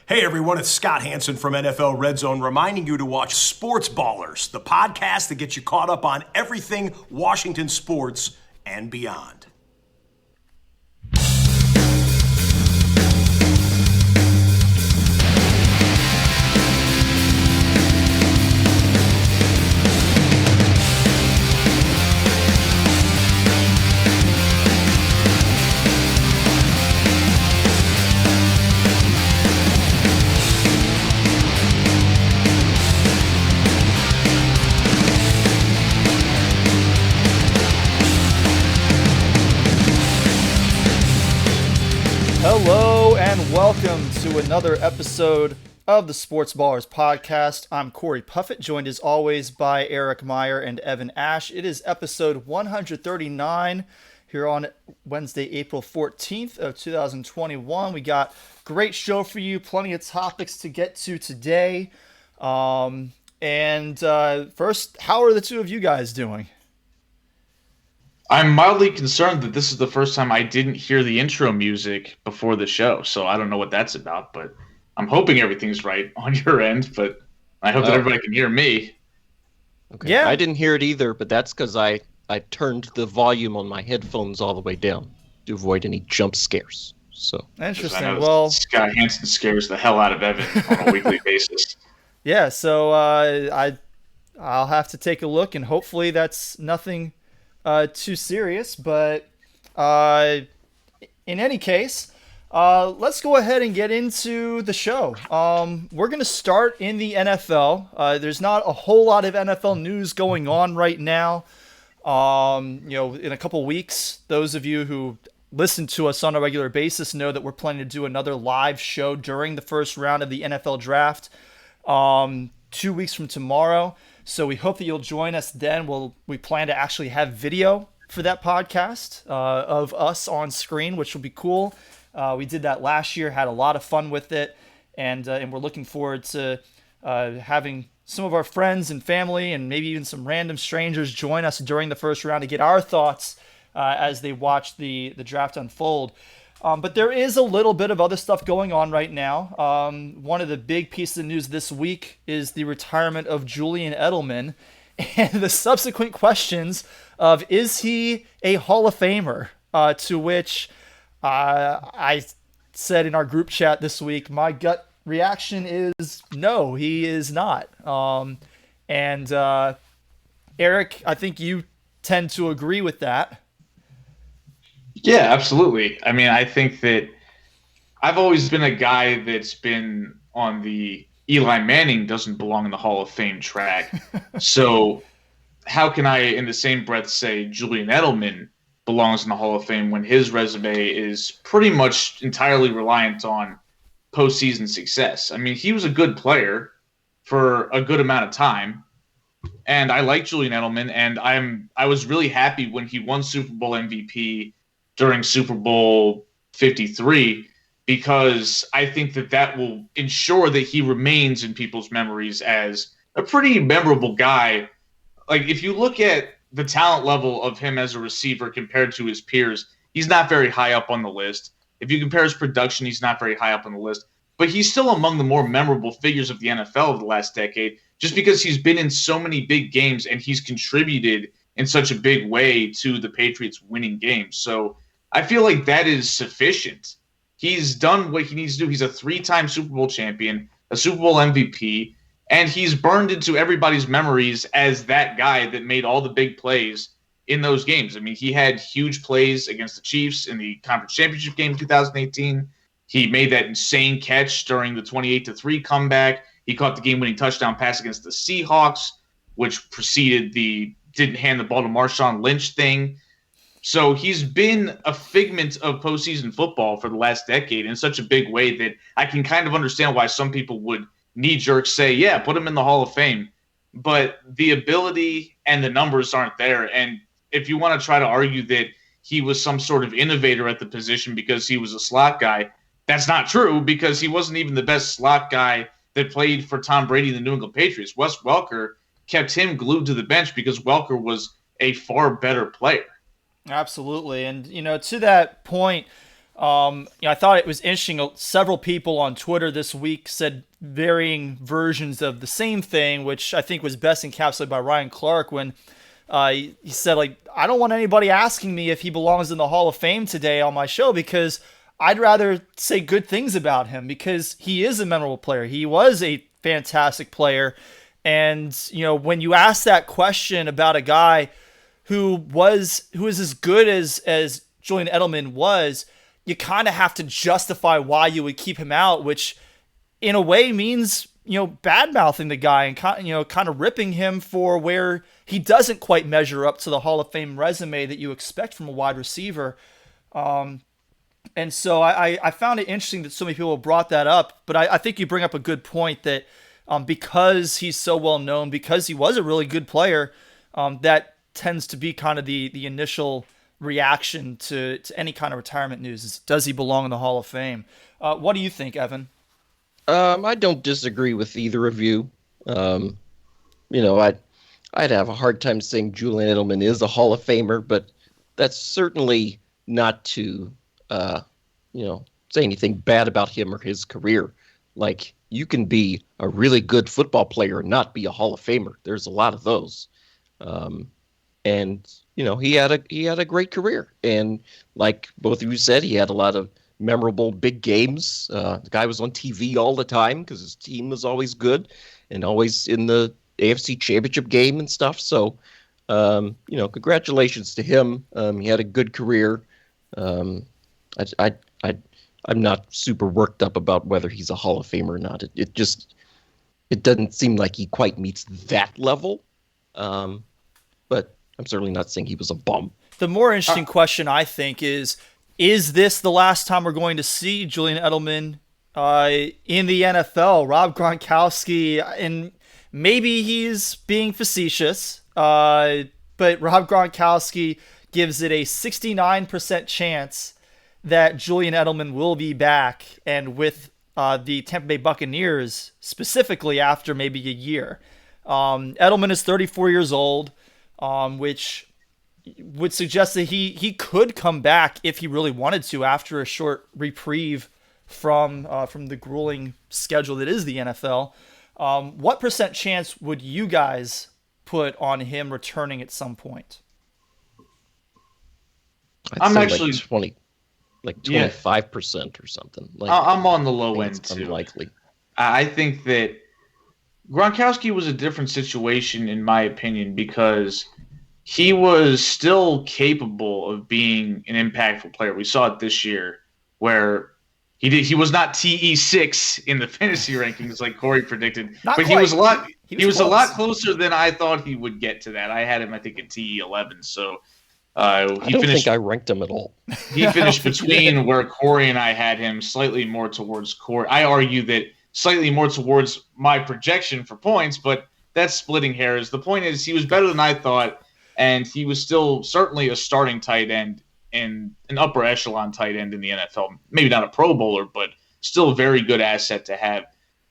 Hey everyone, it's Scott Hansen from NFL Red Zone reminding you to watch Sports Ballers, the podcast that gets you caught up on everything Washington sports and beyond. Hello and welcome to another episode of the Sports Ballers podcast. I'm Corey Puffett, joined as always by Eric Meyer and Evan Ash. It is episode 139 here on Wednesday, April 14th of 2021. We got a great show for you, plenty of topics to get to today. First, how are the two of you guys doing? I'm mildly concerned that this is the first time I didn't hear the intro music before the show, so I don't know what that's about, but I'm hoping everything's right on your end, but I hope that everybody can hear me. Okay. Yeah. I didn't hear it either, but that's because I turned the volume on my headphones all the way down to avoid any jump scares. So Interesting. Well, Scott Hansen scares the hell out of Evan on a weekly basis. Yeah, so I'll have to take a look, and hopefully that's nothing too serious, but in any case, let's go ahead and get into the show. We're going to start in the NFL. There's not a whole lot of NFL news going on right now. In a couple weeks, those of you who listen to us on a regular basis know that we're planning to do another live show during the first round of the NFL draft 2 weeks from tomorrow. So we hope that you'll join us then. We plan to actually have video for that podcast of us on screen, which will be cool. We did that last year, had a lot of fun with it, and we're looking forward to having some of our friends and family and maybe even some random strangers join us during the first round to get our thoughts as they watch the draft unfold. But there is a little bit of other stuff going on right now. One of the big pieces of news this week is the retirement of Julian Edelman and the subsequent questions of, is he a Hall of Famer? To which I said in our group chat this week, my gut reaction is no, he is not. Eric, I think you tend to agree with that. Yeah, absolutely. I mean, I think that I've always been a guy that's been on the Eli Manning doesn't belong in the Hall of Fame track. So how can I, in the same breath, say Julian Edelman belongs in the Hall of Fame when his resume is pretty much entirely reliant on postseason success? I mean, he was a good player for a good amount of time, and I like Julian Edelman, and I was really happy when he won Super Bowl MVP during Super Bowl 53, because I think that will ensure that he remains in people's memories as a pretty memorable guy. Like, if you look at the talent level of him as a receiver compared to his peers, he's not very high up on the list. If you compare his production, he's not very high up on the list. But he's still among the more memorable figures of the NFL of the last decade, just because he's been in so many big games and he's contributed in such a big way to the Patriots winning games. So I feel like that is sufficient. He's done what he needs to do. He's a 3-time Super Bowl champion, a Super Bowl MVP, and he's burned into everybody's memories as that guy that made all the big plays in those games. I mean, he had huge plays against the Chiefs in the Conference Championship game in 2018. He made that insane catch during the 28-3 comeback. He caught the game-winning touchdown pass against the Seahawks, which preceded the didn't hand the ball to Marshawn Lynch thing. So he's been a figment of postseason football for the last decade in such a big way that I can kind of understand why some people would knee-jerk say, yeah, put him in the Hall of Fame. But the ability and the numbers aren't there. And if you want to try to argue that he was some sort of innovator at the position because he was a slot guy, that's not true, because he wasn't even the best slot guy that played for Tom Brady and the New England Patriots. Wes Welker kept him glued to the bench because Welker was a far better player. Absolutely. And, to that point, I thought it was interesting. Several people on Twitter this week said varying versions of the same thing, which I think was best encapsulated by Ryan Clark when he said, like, I don't want anybody asking me if he belongs in the Hall of Fame today on my show because I'd rather say good things about him because he is a memorable player. He was a fantastic player. And, when you ask that question about a guy who is as good as Julian Edelman was, you kind of have to justify why you would keep him out, which in a way means, bad mouthing the guy and kind of ripping him for where he doesn't quite measure up to the Hall of Fame resume that you expect from a wide receiver. And so I found it interesting that so many people brought that up, but I think you bring up a good point that because he's so well known, because he was a really good player, that tends to be kind of the initial reaction to any kind of retirement news is, does he belong in the Hall of Fame? What do you think, Evan? I don't disagree with either of you. I'd have a hard time saying Julian Edelman is a Hall of Famer, but that's certainly not to, say anything bad about him or his career. Like, you can be a really good football player and not be a Hall of Famer. There's a lot of those. And he had a great career. And like both of you said, he had a lot of memorable big games. The guy was on TV all the time because his team was always good and always in the AFC Championship game and stuff. So, congratulations to him. He had a good career. I'm not super worked up about whether he's a Hall of Famer or not. It doesn't seem like he quite meets that level. But I'm certainly not saying he was a bum. The more interesting question, I think, is this the last time we're going to see Julian Edelman in the NFL? Rob Gronkowski, and maybe he's being facetious, but Rob Gronkowski gives it a 69% chance that Julian Edelman will be back and with the Tampa Bay Buccaneers specifically after maybe a year. Edelman is 34 years old, which would suggest that he could come back if he really wanted to after a short reprieve from the grueling schedule that is the NFL. What percent chance would you guys put on him returning at some point? I'm actually like 25% or something. Like, I'm on the low end too. Unlikely. I think that Gronkowski was a different situation in my opinion because he was still capable of being an impactful player. We saw it this year where he was not TE6 in the fantasy rankings like Corey predicted, he was a lot closer than I thought he would get to that. I had him, I think, at TE11. So I don't think I ranked him at all. He finished between where Corey and I had him, slightly more towards Corey. I argue that slightly more towards my projection for points, but that's splitting hairs. The point is he was better than I thought, and he was still certainly a starting tight end and an upper echelon tight end in the NFL. Maybe not a Pro Bowler, but still a very good asset to have.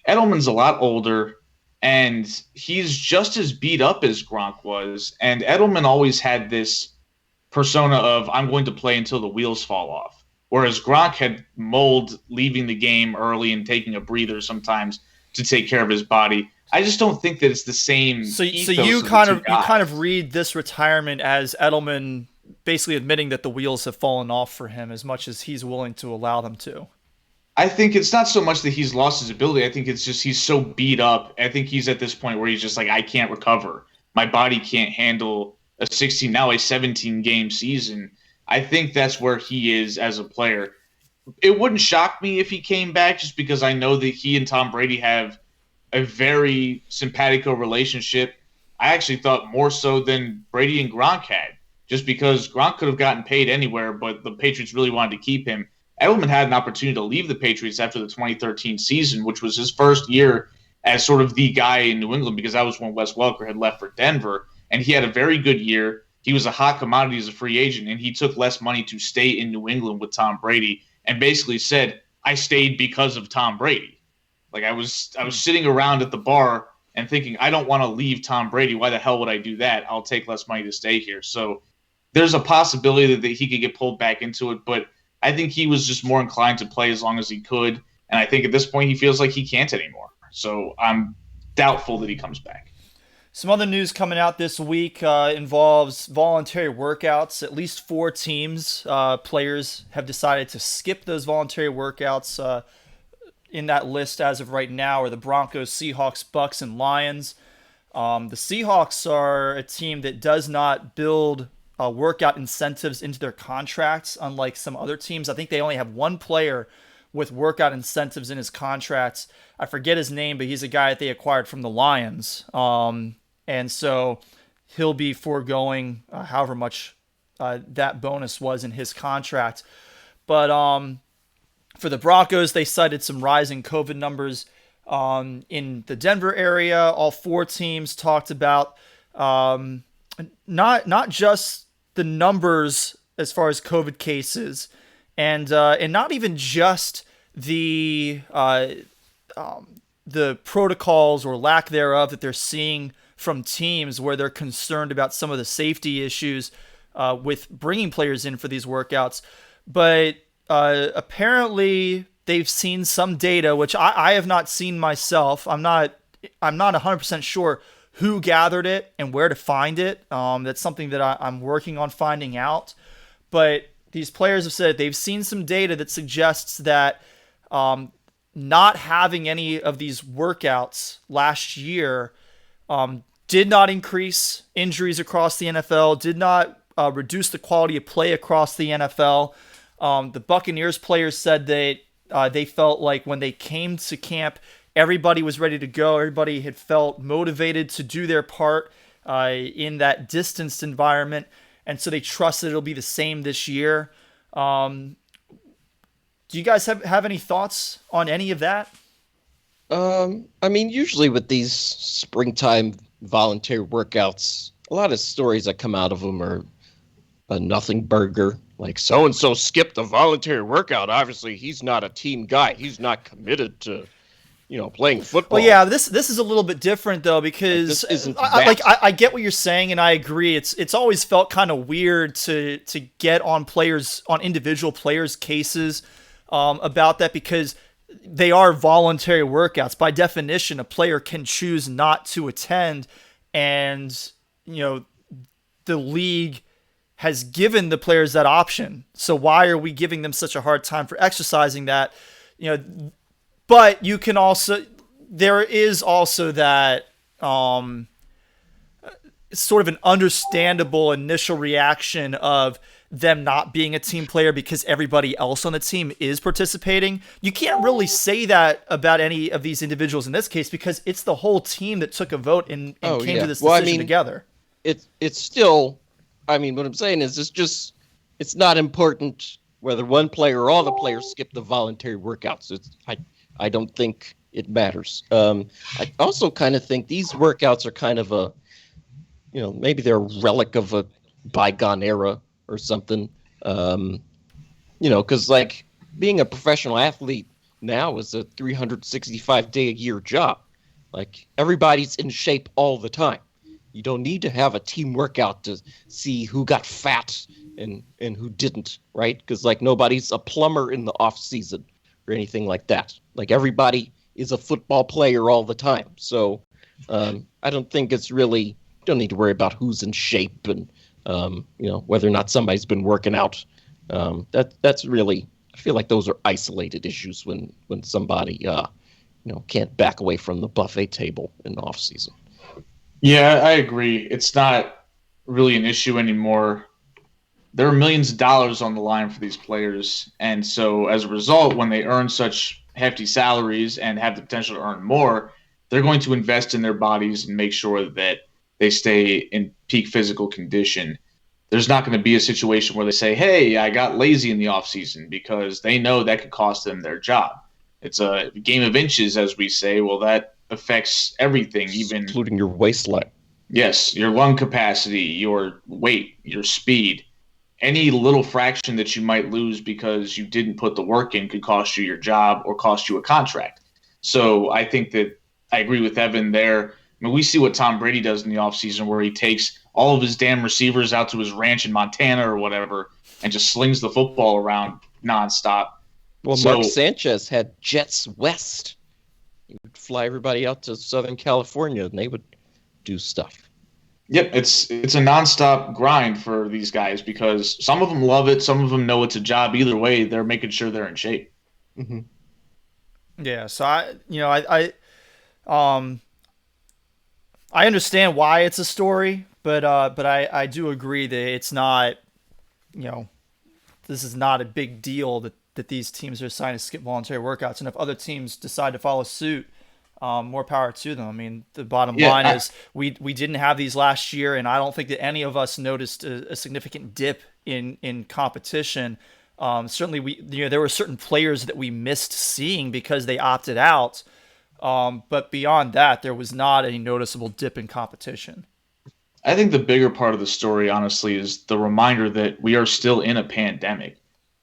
Edelman's a lot older, and he's just as beat up as Gronk was, and Edelman always had this persona of I'm going to play until the wheels fall off. Whereas Gronk had mulled leaving the game early and taking a breather sometimes to take care of his body. I just don't think that it's the same. So you kind of read this retirement as Edelman basically admitting that the wheels have fallen off for him as much as he's willing to allow them to. I think it's not so much that he's lost his ability. I think it's just he's so beat up. I think he's at this point where he's just like, I can't recover. My body can't handle a 17-game season. I think that's where he is as a player. It wouldn't shock me if he came back just because I know that he and Tom Brady have a very simpatico relationship. I actually thought more so than Brady and Gronk had, just because Gronk could have gotten paid anywhere, but the Patriots really wanted to keep him. Edelman had an opportunity to leave the Patriots after the 2013 season, which was his first year as sort of the guy in New England because that was when Wes Welker had left for Denver. And he had a very good year. He was a hot commodity as a free agent, and he took less money to stay in New England with Tom Brady and basically said, I stayed because of Tom Brady. Like I was sitting around at the bar and thinking, I don't want to leave Tom Brady. Why the hell would I do that? I'll take less money to stay here. So there's a possibility that he could get pulled back into it. But I think he was just more inclined to play as long as he could. And I think at this point he feels like he can't anymore. So I'm doubtful that he comes back. Some other news coming out this week involves voluntary workouts. At least 4 teams, players have decided to skip those voluntary workouts. In that list as of right now are the Broncos, Seahawks, Bucks, and Lions. The Seahawks are a team that does not build workout incentives into their contracts, unlike some other teams. I think they only have one player with workout incentives in his contracts. I forget his name, but he's a guy that they acquired from the Lions. And so he'll be foregoing however much that bonus was in his contract. But for the Broncos, they cited some rising COVID numbers in the Denver area. All 4 teams talked about not just the numbers as far as COVID cases, and not even just the protocols or lack thereof that they're seeing from teams where they're concerned about some of the safety issues with bringing players in for these workouts, but apparently they've seen some data, which I have not seen myself. I'm not 100% sure who gathered it and where to find it. That's something that I'm working on finding out. But these players have said they've seen some data that suggests that not having any of these workouts last year did not increase injuries across the NFL, did not reduce the quality of play across the NFL. The Buccaneers players said that they felt like when they came to camp, everybody was ready to go. Everybody had felt motivated to do their part in that distanced environment, and so they trust that it'll be the same this year. Do you guys have any thoughts on any of that? I mean, usually with these springtime voluntary workouts, a lot of stories that come out of them are a nothing burger. Like, so-and-so skipped a voluntary workout. Obviously, he's not a team guy. He's not committed to, playing football. Well, yeah, this is a little bit different, though, because I get what you're saying, and I agree. It's always felt kind of weird to get on individual players' cases about that, because they are voluntary workouts. By definition, a player can choose not to attend, and, the league has given the players that option. So why are we giving them such a hard time for exercising that? But you can also, there is also that sort of an understandable initial reaction of them not being a team player because everybody else on the team is participating. You can't really say that about any of these individuals in this case, because it's the whole team that took a vote and came to this decision together. It's still, what I'm saying is it's not important whether one player or all the players skip the voluntary workouts. I don't think it matters. I also kind of think these workouts are kind of a, maybe they're a relic of a bygone era or something. Because like being a professional athlete now is a 365-day-a-year job. Like, everybody's in shape all the time. You don't need to have a team workout to see who got fat and who didn't, right? Because like nobody's a plumber in the off season or anything like that. Like, everybody is a football player all the time. So I don't think it's really, don't need to worry about who's in shape and whether or not somebody's been working out. That's really, I feel like those are isolated issues when somebody can't back away from the buffet table in the off season. Yeah, I agree. It's not really an issue anymore. There are millions of dollars on the line for these players. And so as a result, when they earn such hefty salaries and have the potential to earn more, they're going to invest in their bodies and make sure that they stay in peak physical condition. There's not going to be a situation where they say, hey, I got lazy in the offseason, because they know that could cost them their job. It's a game of inches, as we say. Well, that affects everything, even including your waistline. Yes, your lung capacity, your weight, your speed. Any little fraction that you might lose because you didn't put the work in could cost you your job or cost you a contract. So I think that I agree with Evan there. I mean, we see what Tom Brady does in the offseason, where he takes all of his damn receivers out to his ranch in Montana or whatever and just slings the football around nonstop. Well, So, Mark Sanchez had Jets West. He would fly everybody out to Southern California, and they would do stuff. yep, it's a nonstop grind for these guys because some of them love it, some of them know it's a job. Either way, they're making sure they're in shape. Mm-hmm. Yeah, so I understand why it's a story, but I do agree that it's not, this is not a big deal that these teams are assigned to skip voluntary workouts, and if other teams decide to follow suit, more power to them. I mean, the bottom line is we didn't have these last year, and I don't think that any of us noticed a significant dip in competition. Certainly, there were certain players that we missed seeing because they opted out. But beyond that, there was not any noticeable dip in competition. I think the bigger part of the story, honestly, is the reminder that we are still in a pandemic.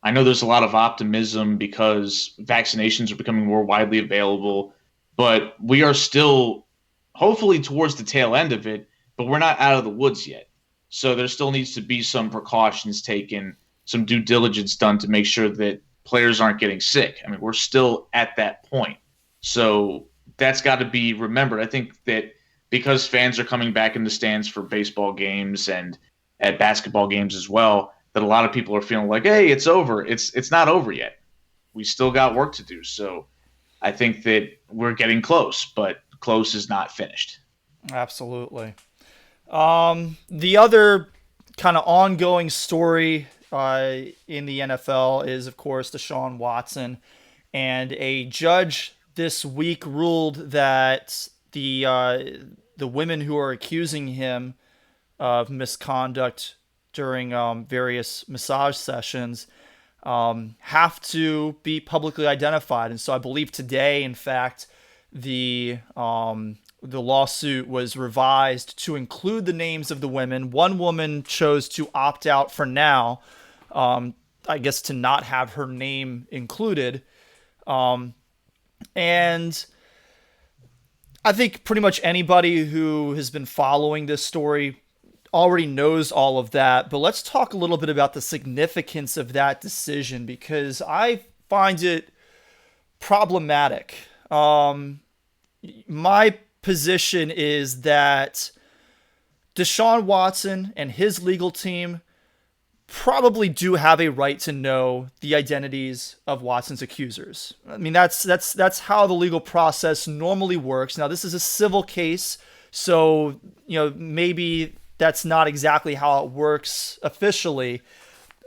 I know there's a lot of optimism because vaccinations are becoming more widely available, but we are still hopefully towards the tail end of it, but we're not out of the woods yet. So there still needs to be some precautions taken, some due diligence done to make sure that players aren't getting sick. I mean, we're still at that point. So that's got to be remembered. I think that because fans are coming back in the stands for baseball games and at basketball games as well, that a lot of people are feeling like, hey, it's over. It's not over yet. We still got work to do. So I think that we're getting close, but close is not finished. Absolutely. The other kind of ongoing story in the NFL is, of course, Deshaun Watson. And a judge this week ruled that the women who are accusing him of misconduct during various massage sessions have to be publicly identified. And so I believe today, in fact, the lawsuit was revised to include the names of the women. One woman chose to opt out for now, I guess to not have her name included. And I think pretty much anybody who has been following this story already knows all of that, but let's talk a little bit about the significance of that decision because I find it problematic. My position is that Deshaun Watson and his legal team probably do have a right to know the identities of Watson's accusers. I mean, that's how the legal process normally works. Now, this is a civil case, so maybe that's not exactly how it works officially.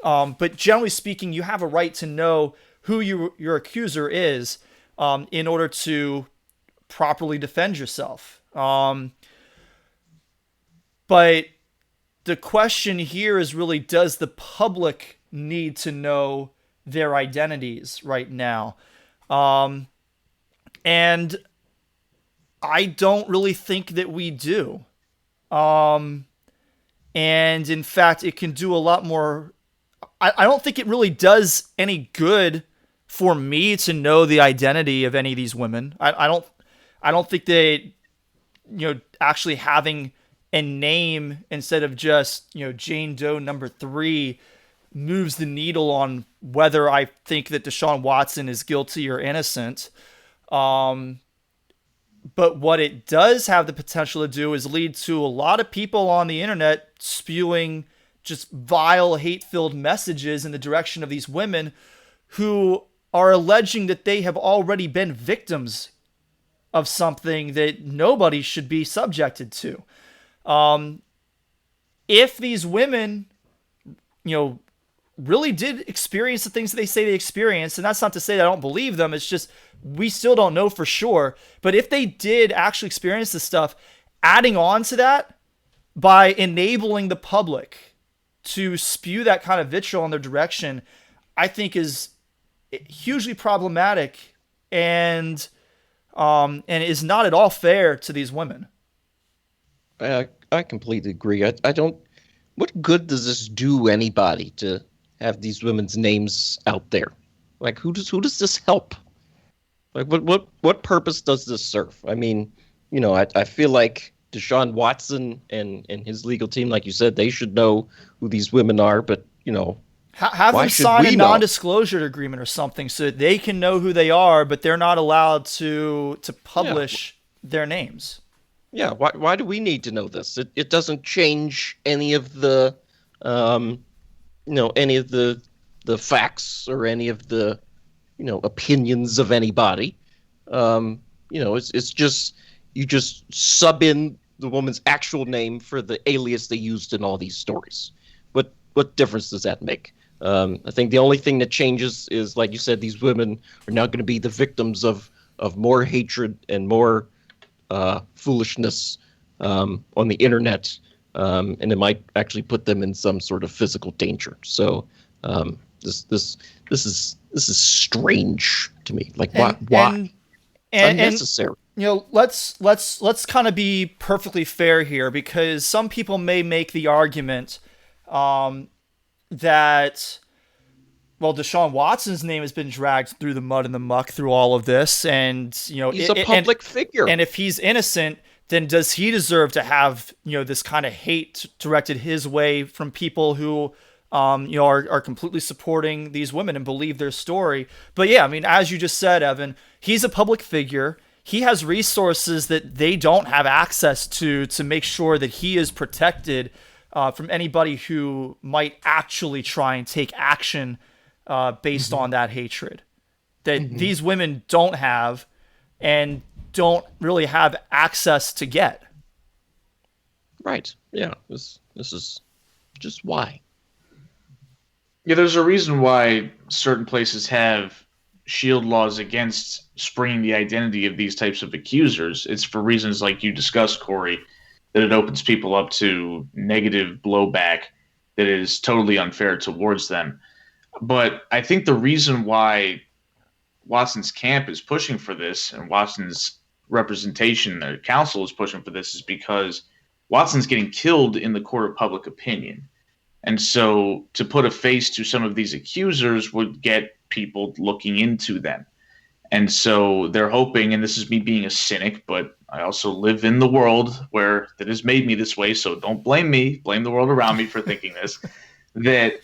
But generally speaking, you have a right to know who your accuser is in order to properly defend yourself. But the question here is really, does the public need to know their identities right now? And I don't really think that we do. And in fact, it can do a lot more. I don't think it really does any good for me to know the identity of any of these women. I don't think that, actually having a name instead of just, Jane Doe number 3 moves the needle on whether I think that Deshaun Watson is guilty or innocent. But what it does have the potential to do is lead to a lot of people on the internet spewing just vile, hate-filled messages in the direction of these women who are alleging that they have already been victims of something that nobody should be subjected to. If these women, really did experience the things that they say they experienced, and that's not to say that I don't believe them, it's just we still don't know for sure. But if they did actually experience this stuff, adding on to that by enabling the public to spew that kind of vitriol in their direction, I think is hugely problematic and is not at all fair to these women. I completely agree. I don't. What good does this do anybody to have these women's names out there? Like, who does this help? Like, what purpose does this serve? I mean, I feel like Deshaun Watson and his legal team, like you said, they should know who these women are. But Have Why them should sign we a know? non-disclosure agreement or something so that they can know who they are, but they're not allowed to publish their names. Yeah, why do we need to know this? It doesn't change any of the um, any of the facts or any of the opinions of anybody. It's just you just sub in the woman's actual name for the alias they used in all these stories. What difference does that make? I think the only thing that changes is, like you said, these women are now going to be the victims of more hatred and more foolishness on the internet, and it might actually put them in some sort of physical danger. So this is strange to me. Like, why? It's And unnecessary. let's kind of be perfectly fair here, because some people may make the argument that, well, Deshaun Watson's name has been dragged through the mud and the muck through all of this, and He's a public figure. And if he's innocent, then does he deserve to have this kind of hate directed his way from people who are completely supporting these women and believe their story? But yeah, I mean, as you just said, Evan, he's a public figure. He has resources that they don't have access to make sure that he is protected from anybody who might actually try and take action based on that hatred that these women don't have and don't really have access to get. Right. Yeah. This is just why. Yeah, there's a reason why certain places have shield laws against springing the identity of these types of accusers. It's for reasons like you discussed, Corey, that it opens people up to negative blowback that is totally unfair towards them. But I think the reason why Watson's camp is pushing for this and Watson's representation or counsel is pushing for this is because Watson's getting killed in the court of public opinion. And so to put a face to some of these accusers would get people looking into them. And so they're hoping, and this is me being a cynic, but I also live in the world where that has made me this way, so don't blame me, blame the world around me for thinking this, that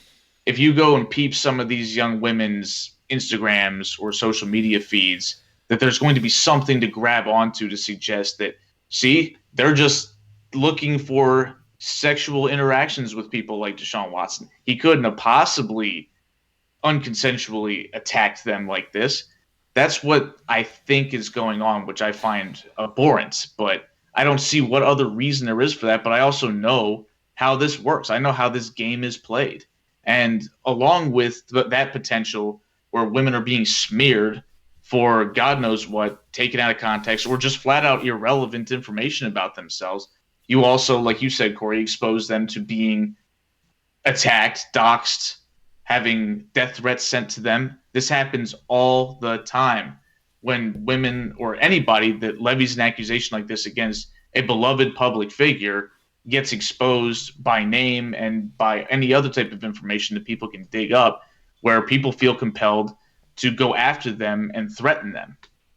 if you go and peep some of these young women's Instagrams or social media feeds, that there's going to be something to grab onto to suggest that, see, they're just looking for sexual interactions with people like Deshaun Watson. He couldn't have possibly unconsensually attacked them like this. That's what I think is going on, which I find abhorrent, but I don't see what other reason there is for that. But I also know how this works. I know how this game is played. And along with that potential where women are being smeared for God knows what, taken out of context, or just flat out irrelevant information about themselves, you also, like you said, Corey, expose them to being attacked, doxxed, having death threats sent to them. This happens all the time when women or anybody that levies an accusation like this against a beloved public figure gets exposed by name and by any other type of information that people can dig up, where people feel compelled to go after them and threaten them.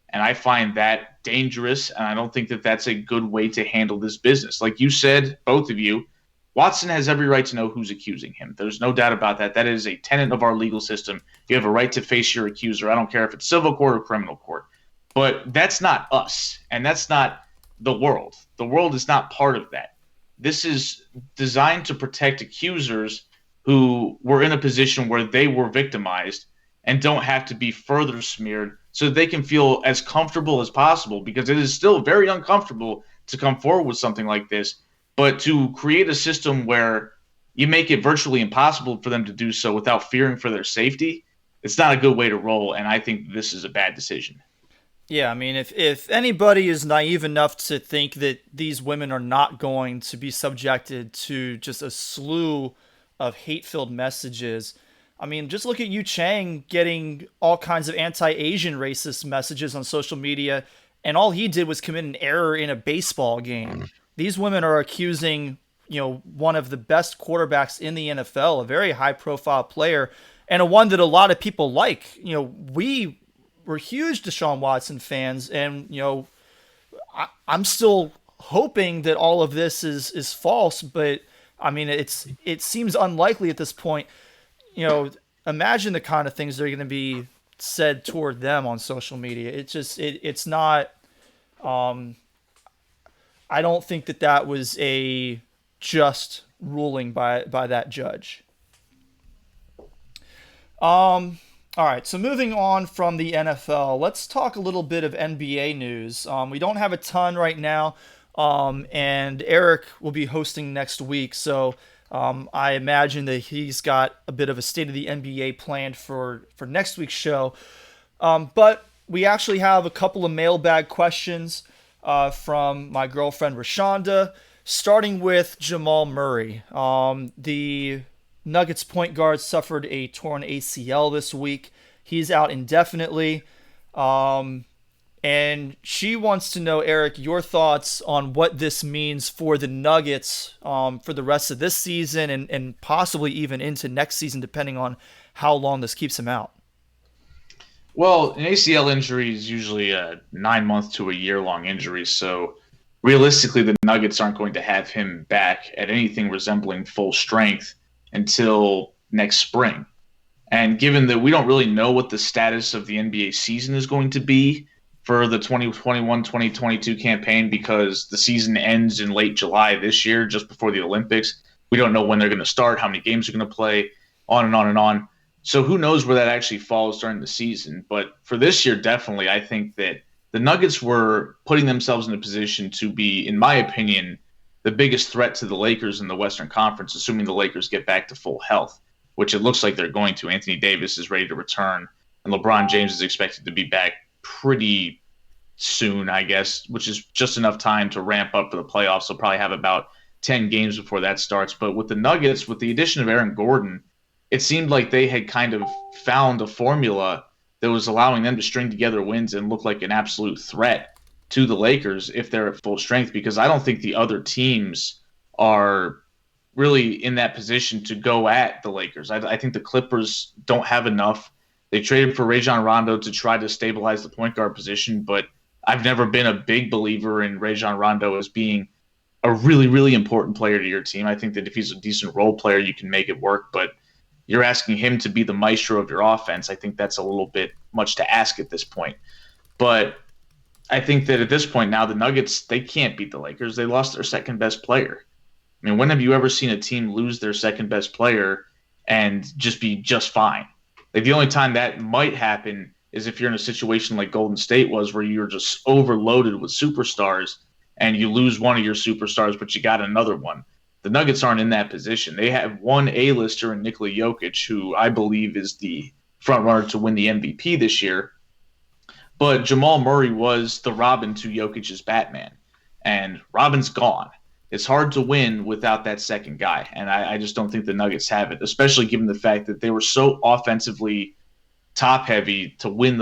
And I find that dangerous, and I don't think that that's a good way to handle this business. Like you said, both of you, Watson has every right to know who's accusing him. There's no doubt about that. That is a tenet of our legal system. You have a right to face your accuser. I don't care if it's civil court or criminal court. But that's not us, and that's not the world. The world is not part of that. This is designed to protect accusers who were in a position where they were victimized and don't have to be further smeared so that they can feel as comfortable as possible, because it is still very uncomfortable to come forward with something like this. But to create a system where you make it virtually impossible for them to do so without fearing for their safety, it's not a good way to roll, and I think this is a bad decision. Yeah, I mean, if anybody is naive enough to think that these women are not going to be subjected to just a slew of hate-filled messages, I mean, just look at Yu Chang getting all kinds of anti-Asian racist messages on social media, and all he did was commit an error in a baseball game. These women are accusing, one of the best quarterbacks in the NFL, a very high-profile player, and a one that a lot of people like. We're huge Deshaun Watson fans, and I'm still hoping that all of this is false, but I mean it seems unlikely at this point. imagine the kind of things that are going to be said toward them on social media. It's not. I don't think that was a just ruling by that judge. All right, so moving on from the NFL, let's talk a little bit of NBA news. We don't have a ton right now, and Eric will be hosting next week, so I imagine that he's got a bit of a state of the NBA planned for next week's show. But we actually have a couple of mailbag questions from my girlfriend Rashonda, starting with Jamal Murray. The Nuggets point guard suffered a torn ACL this week. He's out indefinitely. And she wants to know, Eric, your thoughts on what this means for the Nuggets for the rest of this season and possibly even into next season, depending on how long this keeps him out. Well, an ACL injury is usually a 9-month to a year-long injury, so realistically the Nuggets aren't going to have him back at anything resembling full strength until next spring. And given that we don't really know what the status of the NBA season is going to be for the 2021-2022 campaign, because the season ends in late July this year, just before the Olympics, we don't know when they're going to start, how many games they're going to play, on and on and on. So who knows where that actually falls during the season. But for this year, definitely, I think that the Nuggets were putting themselves in a position to be, in my opinion, the biggest threat to the Lakers in the Western Conference, assuming the Lakers get back to full health, which it looks like they're going to. Anthony Davis is ready to return, and LeBron James is expected to be back pretty soon, I guess, which is just enough time to ramp up for the playoffs. They'll probably have about 10 games before that starts. But with the Nuggets, with the addition of Aaron Gordon, it seemed like they had kind of found a formula that was allowing them to string together wins and look like an absolute threat to the Lakers if they're at full strength, because I don't think the other teams are really in that position to go at the Lakers. I think the Clippers don't have enough. They traded for Rajon Rondo to try to stabilize the point guard position, but I've never been a big believer in Rajon Rondo as being a really, really important player to your team. I think that if he's a decent role player, you can make it work, but you're asking him to be the maestro of your offense. I think that's a little bit much to ask at this point. But I think that at this point now, the Nuggets, they can't beat the Lakers. They lost their second best player. I mean, when have you ever seen a team lose their second best player and just be just fine? Like, the only time that might happen is if you're in a situation like Golden State was, where you're just overloaded with superstars and you lose one of your superstars, but you got another one. The Nuggets aren't in that position. They have one A-lister in Nikola Jokic, who I believe is the front runner to win the MVP this year. But Jamal Murray was the Robin to Jokic's Batman, and Robin's gone. It's hard to win without that second guy, and I just don't think the Nuggets have it, especially given the fact that they were so offensively top-heavy to win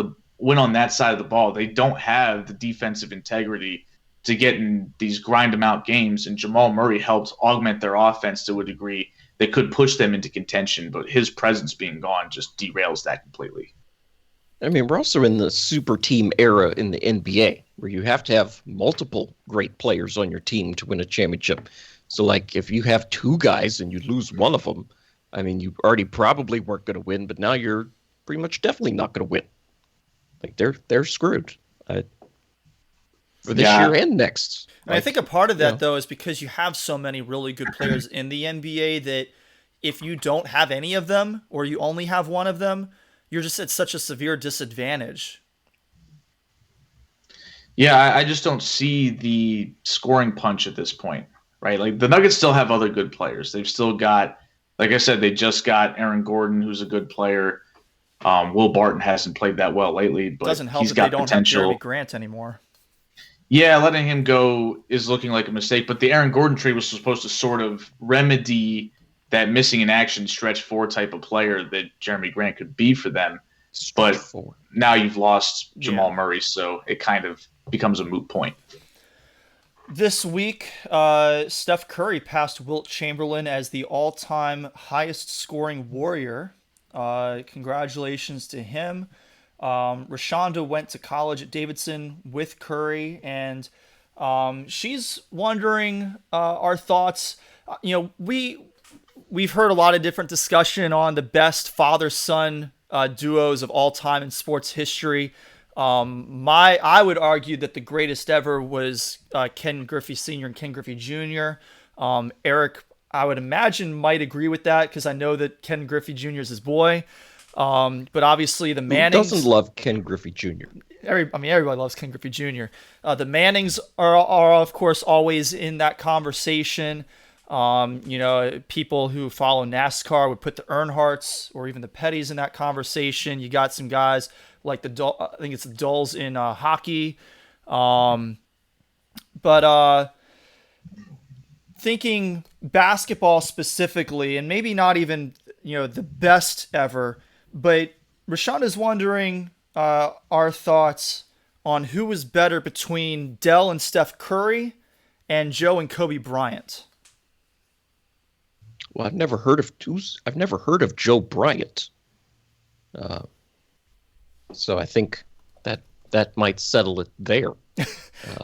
on that side of the ball. They don't have the defensive integrity to get in these grind-them-out games, and Jamal Murray helped augment their offense to a degree that could push them into contention, but his presence being gone just derails that completely. I mean, we're also in the super team era in the NBA, where you have to have multiple great players on your team to win a championship. So, like, if you have two guys and you lose one of them, I mean, you already probably weren't going to win, but now you're pretty much definitely not going to win. Like, they're screwed for this year and next. I think a part of that, though, is because you have so many really good players in the NBA that if you don't have any of them, or you only have one of them, you're just at such a severe disadvantage. Yeah, I just don't see the scoring punch at this point, right? Like, the Nuggets still have other good players. They've still got, like I said, they just got Aaron Gordon, who's a good player. Will Barton hasn't played that well lately, but doesn't help he's that got they don't potential. have Jeremy Grant anymore. Yeah, letting him go is looking like a mistake, but the Aaron Gordon trade was supposed to sort of remedy that missing in action stretch four type of player that Jeremy Grant could be for them. But now you've lost Jamal Murray, so it kind of becomes a moot point. This week, Steph Curry passed Wilt Chamberlain as the all-time highest-scoring Warrior. Congratulations to him. Rashonda went to college at Davidson with Curry, and she's wondering our thoughts. we've heard a lot of different discussion on the best father-son duos of all time in sports history. I would argue that the greatest ever was Ken Griffey Sr. and Ken Griffey Jr. Eric, I would imagine, might agree with that because I know that Ken Griffey Jr. is his boy. But obviously the Mannings... Who doesn't love Ken Griffey Jr.? Everybody loves Ken Griffey Jr. The Mannings are of course always in that conversation. People who follow NASCAR would put the Earnhardts or even the Pettys in that conversation. You got some guys like I think it's the Dulls in hockey. But thinking basketball specifically, and maybe not even the best ever, but Rashawn is wondering our thoughts on who was better between Dell and Steph Curry and Joe and Kobe Bryant. Well, I've never heard of Joe Bryant. So I think that might settle it there.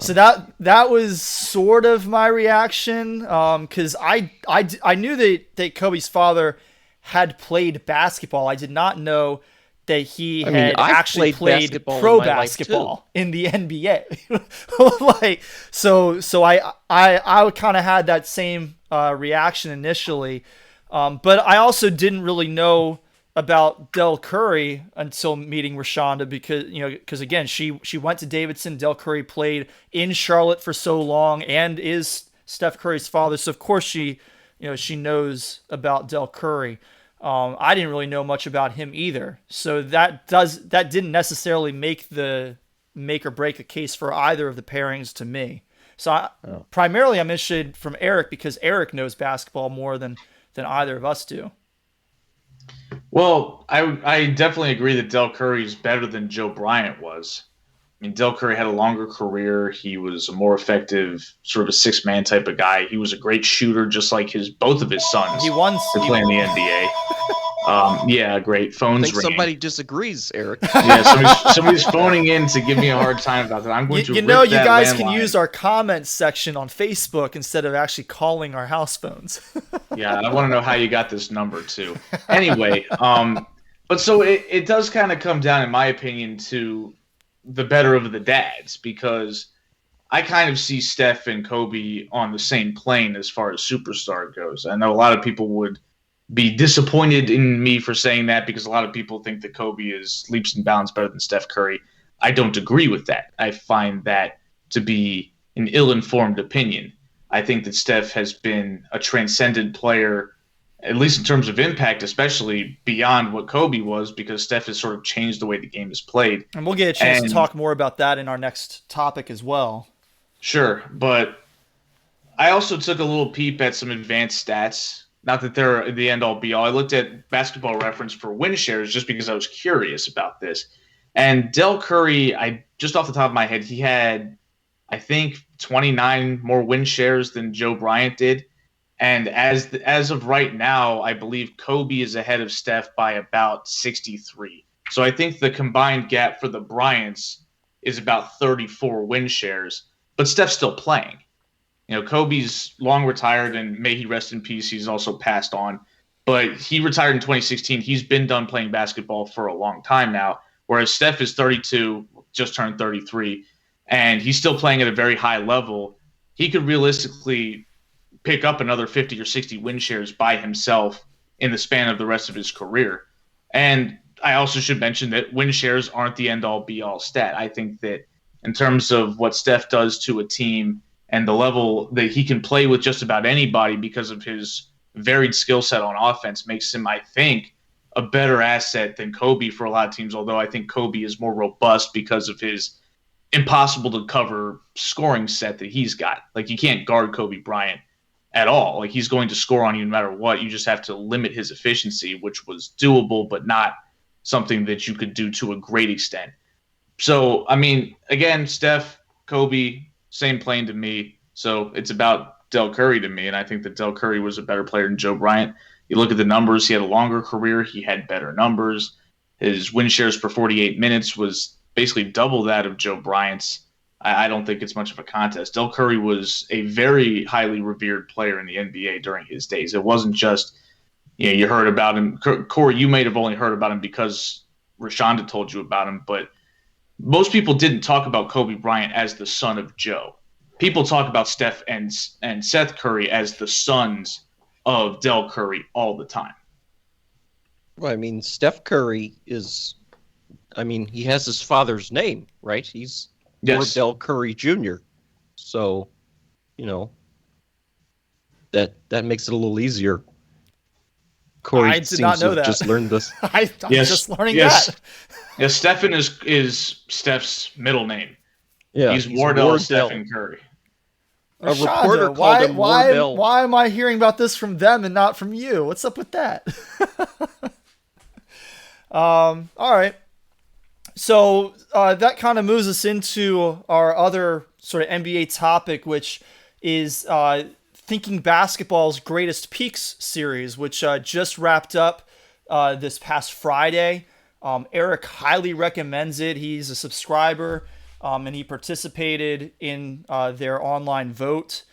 So that was sort of my reaction, because I knew that Kobe's father had played basketball. I did not know that he had actually played pro basketball in the NBA. So I kind of had that same reaction initially, but I also didn't really know about Del Curry until meeting Rashonda because again she went to Davidson. Del Curry played in Charlotte for so long and is Steph Curry's father, so of course she knows about Del Curry. I didn't really know much about him either, so that didn't necessarily make or break a case for either of the pairings to me. So primarily I'm interested from Eric because Eric knows basketball more than either of us do. Well, I definitely agree that Del Curry is better than Joe Bryant was. I mean, Del Curry had a longer career. He was a more effective, sort of a six-man type of guy. He was a great shooter, just like both of his sons. He won. They're playing the NBA. Yeah, great. Phones ringing. Somebody disagrees, Eric. Yeah, somebody's phoning in to give me a hard time about that. I'm going to. You guys can use our comments section on Facebook instead of actually calling our house phones. Yeah, I want to know how you got this number too. Anyway, but so it does kind of come down, in my opinion, to the better of the dads, because I kind of see Steph and Kobe on the same plane as far as superstar goes. I know a lot of people would be disappointed in me for saying that because a lot of people think that Kobe is leaps and bounds better than Steph Curry. I don't agree with that. I find that to be an ill-informed opinion. I think that Steph has been a transcendent player, at least in terms of impact, especially beyond what Kobe was, because Steph has sort of changed the way the game is played. And we'll get a chance to talk more about that in our next topic as well. Sure, but I also took a little peep at some advanced stats. Not that they're the end-all be-all. I looked at Basketball Reference for win shares just because I was curious about this. And Del Curry, just off the top of my head, he had, I think, 29 more win shares than Joe Bryant did. And as of right now, I believe Kobe is ahead of Steph by about 63. So I think the combined gap for the Bryants is about 34 win shares, but Steph's still playing. Kobe's long retired, and may he rest in peace. He's also passed on, but he retired in 2016. He's been done playing basketball for a long time now, whereas Steph is 32, just turned 33, and he's still playing at a very high level. He could realistically pick up another 50 or 60 win shares by himself in the span of the rest of his career. And I also should mention that win shares aren't the end-all be-all stat. I think that in terms of what Steph does to a team and the level that he can play with just about anybody because of his varied skill set on offense makes him, I think, a better asset than Kobe for a lot of teams, although I think Kobe is more robust because of his impossible-to-cover scoring set that he's got. Like, you can't guard Kobe Bryant at all. Like, he's going to score on you no matter what. You just have to limit his efficiency, which was doable, but not something that you could do to a great extent. So, I mean, again, Steph, Kobe, same plane to me. So it's about Del Curry to me, and I think that Del Curry was a better player than Joe Bryant. You look at the numbers, he had a longer career, he had better numbers. His win shares per 48 minutes was basically double that of Joe Bryant's. I don't think it's much of a contest. Del Curry was a very highly revered player in the NBA during his days. It wasn't just you heard about him. Corey, you may have only heard about him because Rashonda told you about him, but most people didn't talk about Kobe Bryant as the son of Joe. People talk about Steph and Seth Curry as the sons of Del Curry all the time. Well, I mean, Steph Curry is, he has his father's name, right? He's Del Curry Jr. So, that makes it a little easier. Corey I did not know that. Just learned this. I'm just learning that. Yes, Stephen is Steph's middle name. Yeah, he's Wardell Stephen Curry. A reporter called him Wardell. Why am I hearing about this from them and not from you? What's up with that? All right. So that kind of moves us into our other sort of NBA topic, which is Thinking Basketball's Greatest Peaks series, which just wrapped up this past Friday. Eric highly recommends it. He's a subscriber, and he participated in their online vote.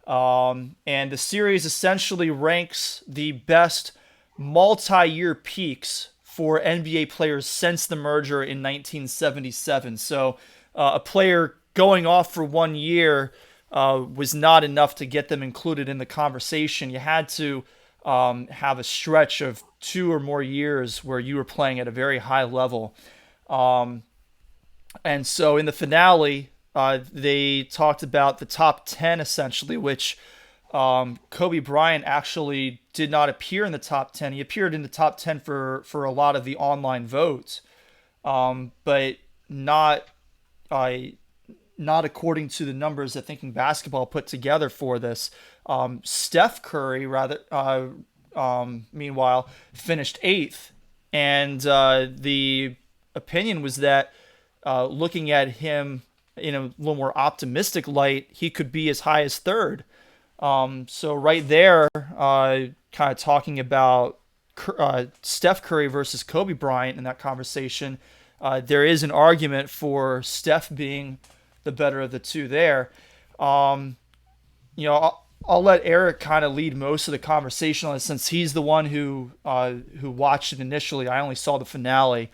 And the series essentially ranks the best multi-year peaks for NBA players since the merger in 1977. So a player going off for 1 year was not enough to get them included in the conversation. You had to have a stretch of 2 or more years where you were playing at a very high level. And so in the finale, they talked about the top 10 essentially, which Kobe Bryant actually did not appear in the top 10. He appeared in the top 10 for a lot of the online votes, but not according to the numbers that Thinking Basketball put together for this. Steph Curry, meanwhile, finished 8th, and the opinion was that looking at him in a little more optimistic light, he could be as high as 3rd. So right there, kind of talking about Steph Curry versus Kobe Bryant in that conversation, there is an argument for Steph being the better of the two there. I'll let Eric kind of lead most of the conversation on this, since he's the one who watched it initially. I only saw the finale.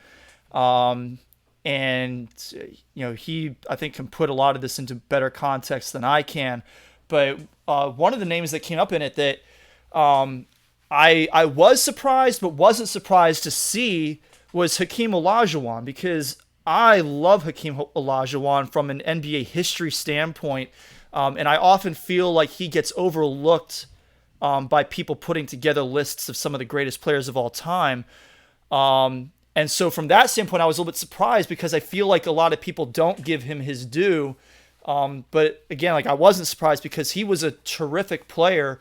And he, I think, can put a lot of this into better context than I can. But one of the names that came up in it that I was surprised but wasn't surprised to see was Hakeem Olajuwon, because I love Hakeem Olajuwon from an NBA history standpoint, and I often feel like he gets overlooked by people putting together lists of some of the greatest players of all time. And so from that standpoint, I was a little bit surprised, because I feel like a lot of people don't give him his due. But again, I wasn't surprised because he was a terrific player.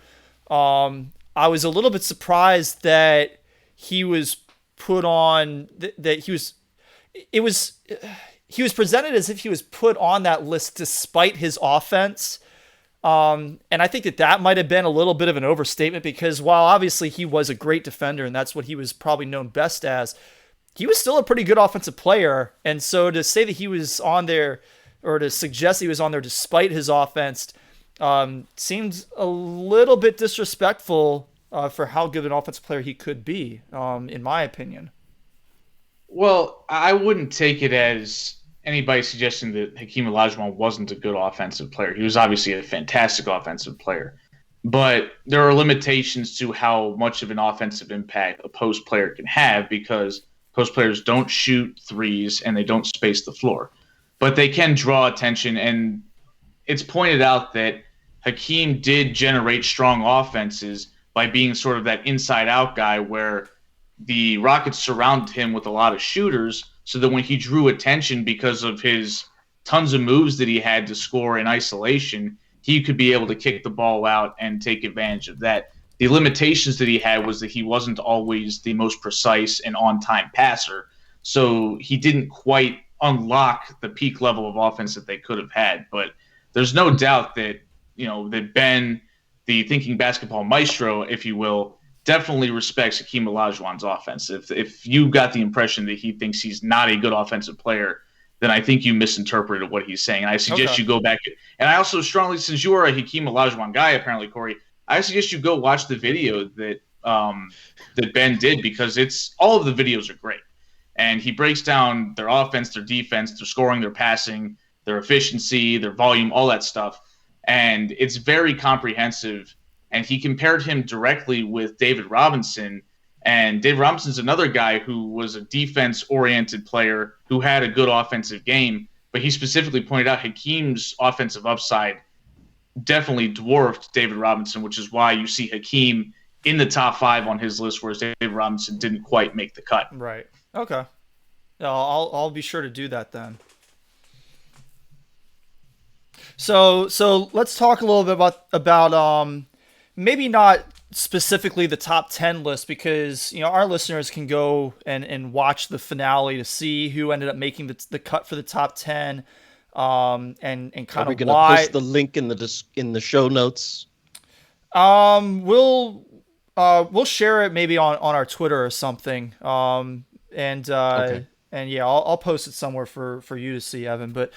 I was a little bit surprised that he was put on, he was presented as if he was put on that list despite his offense. And I think that might have been a little bit of an overstatement, because while obviously he was a great defender and that's what he was probably known best as, he was still a pretty good offensive player. And so to say that he was on there, or to suggest he was on there despite his offense, seemed a little bit disrespectful for how good an offensive player he could be, in my opinion. Well, I wouldn't take it as anybody suggesting that Hakeem Olajuwon wasn't a good offensive player. He was obviously a fantastic offensive player. But there are limitations to how much of an offensive impact a post player can have, because post players don't shoot threes and they don't space the floor. But they can draw attention, and it's pointed out that Hakeem did generate strong offenses by being sort of that inside-out guy, where the Rockets surrounded him with a lot of shooters, so that when he drew attention because of his tons of moves that he had to score in isolation, he could be able to kick the ball out and take advantage of that. The limitations that he had was that he wasn't always the most precise and on-time passer, so he didn't quite unlock the peak level of offense that they could have had. But there's no doubt that, that Ben, the Thinking Basketball maestro, if you will, definitely respects Hakeem Olajuwon's offense. If you got the impression that he thinks he's not a good offensive player, then I think you misinterpreted what he's saying. And I suggest you go back. And I also strongly, since you are a Hakeem Olajuwon guy, apparently, Corey, I suggest you go watch the video that that Ben did, because it's all of the videos are great, and he breaks down their offense, their defense, their scoring, their passing, their efficiency, their volume, all that stuff, and it's very comprehensive. And he compared him directly with David Robinson, and David Robinson's another guy who was a defense-oriented player who had a good offensive game, but he specifically pointed out Hakeem's offensive upside definitely dwarfed David Robinson, which is why you see Hakeem in the top 5 on his list, whereas David Robinson didn't quite make the cut. Right. Okay. I'll be sure to do that then. So let's talk a little bit about maybe not specifically the top 10 list, because our listeners can go and watch the finale to see who ended up making the cut for the top 10, and kind of why. Are we going to post the link in the show notes? We'll share it maybe on our Twitter or something. Okay. And yeah, I'll post it somewhere for you to see, Evan. But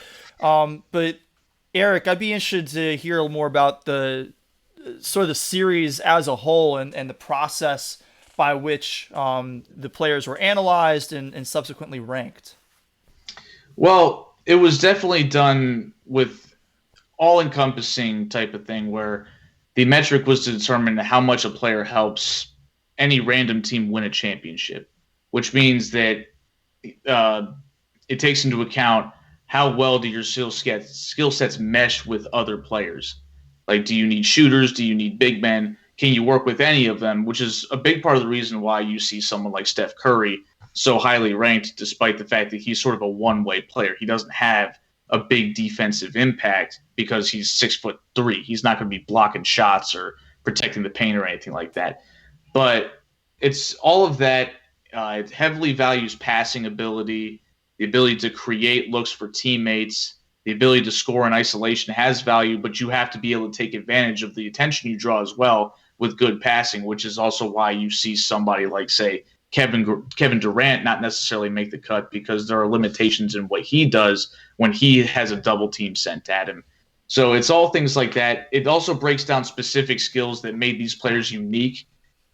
Eric, I'd be interested to hear more about the sort of the series as a whole and the process by which the players were analyzed and subsequently ranked. Well, it was definitely done with all-encompassing type of thing, where the metric was to determine how much a player helps any random team win a championship, which means that it takes into account how well do your skill sets mesh with other players. Like, do you need shooters? Do you need big men? Can you work with any of them? Which is a big part of the reason why you see someone like Steph Curry so highly ranked, despite the fact that he's sort of a one-way player. He doesn't have a big defensive impact because he's 6'3". He's not going to be blocking shots or protecting the paint or anything like that. But it's all of that. It heavily values passing ability, the ability to create looks for teammates, the ability to score in isolation has value, but you have to be able to take advantage of the attention you draw as well with good passing, which is also why you see somebody like, say, Kevin Durant not necessarily make the cut, because there are limitations in what he does when he has a double team sent at him. So it's all things like that. It also breaks down specific skills that made these players unique.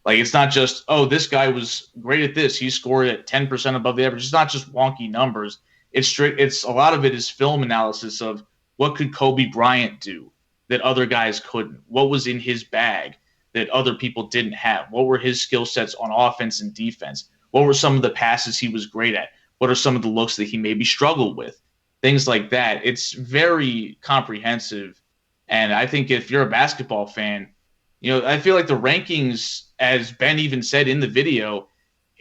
Like, it's not just, oh, this guy was great at this, he scored at 10% above the average. It's not just wonky numbers. It's a lot of it is film analysis of what could Kobe Bryant do that other guys couldn't. What was in his bag that other people didn't have? What were his skill sets on offense and defense? What were some of the passes he was great at? What are some of the looks that he maybe struggled with? Things like that. It's very comprehensive. And I think if you're a basketball fan, I feel like the rankings, as Ben even said in the video,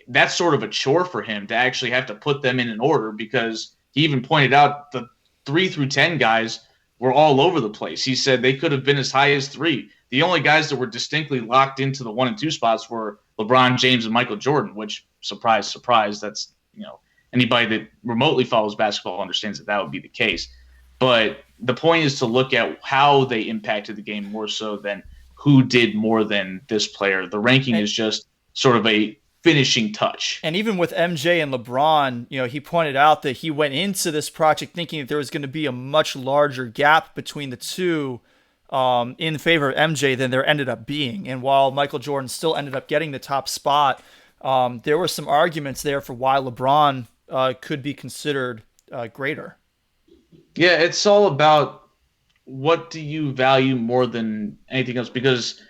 that's sort of a chore for him to actually have to put them in an order, because he even pointed out the 3 through 10 guys were all over the place. He said they could have been as high as 3. The only guys that were distinctly locked into the 1 and 2 spots were LeBron James and Michael Jordan, which, surprise, surprise, that's, anybody that remotely follows basketball understands that would be the case. But the point is to look at how they impacted the game more so than who did more than this player. The ranking is just sort of a finishing touch. And even with MJ and LeBron, he pointed out that he went into this project thinking that there was going to be a much larger gap between the two in favor of MJ than there ended up being. And while Michael Jordan still ended up getting the top spot, there were some arguments there for why LeBron could be considered greater. Yeah, it's all about what do you value more than anything else, because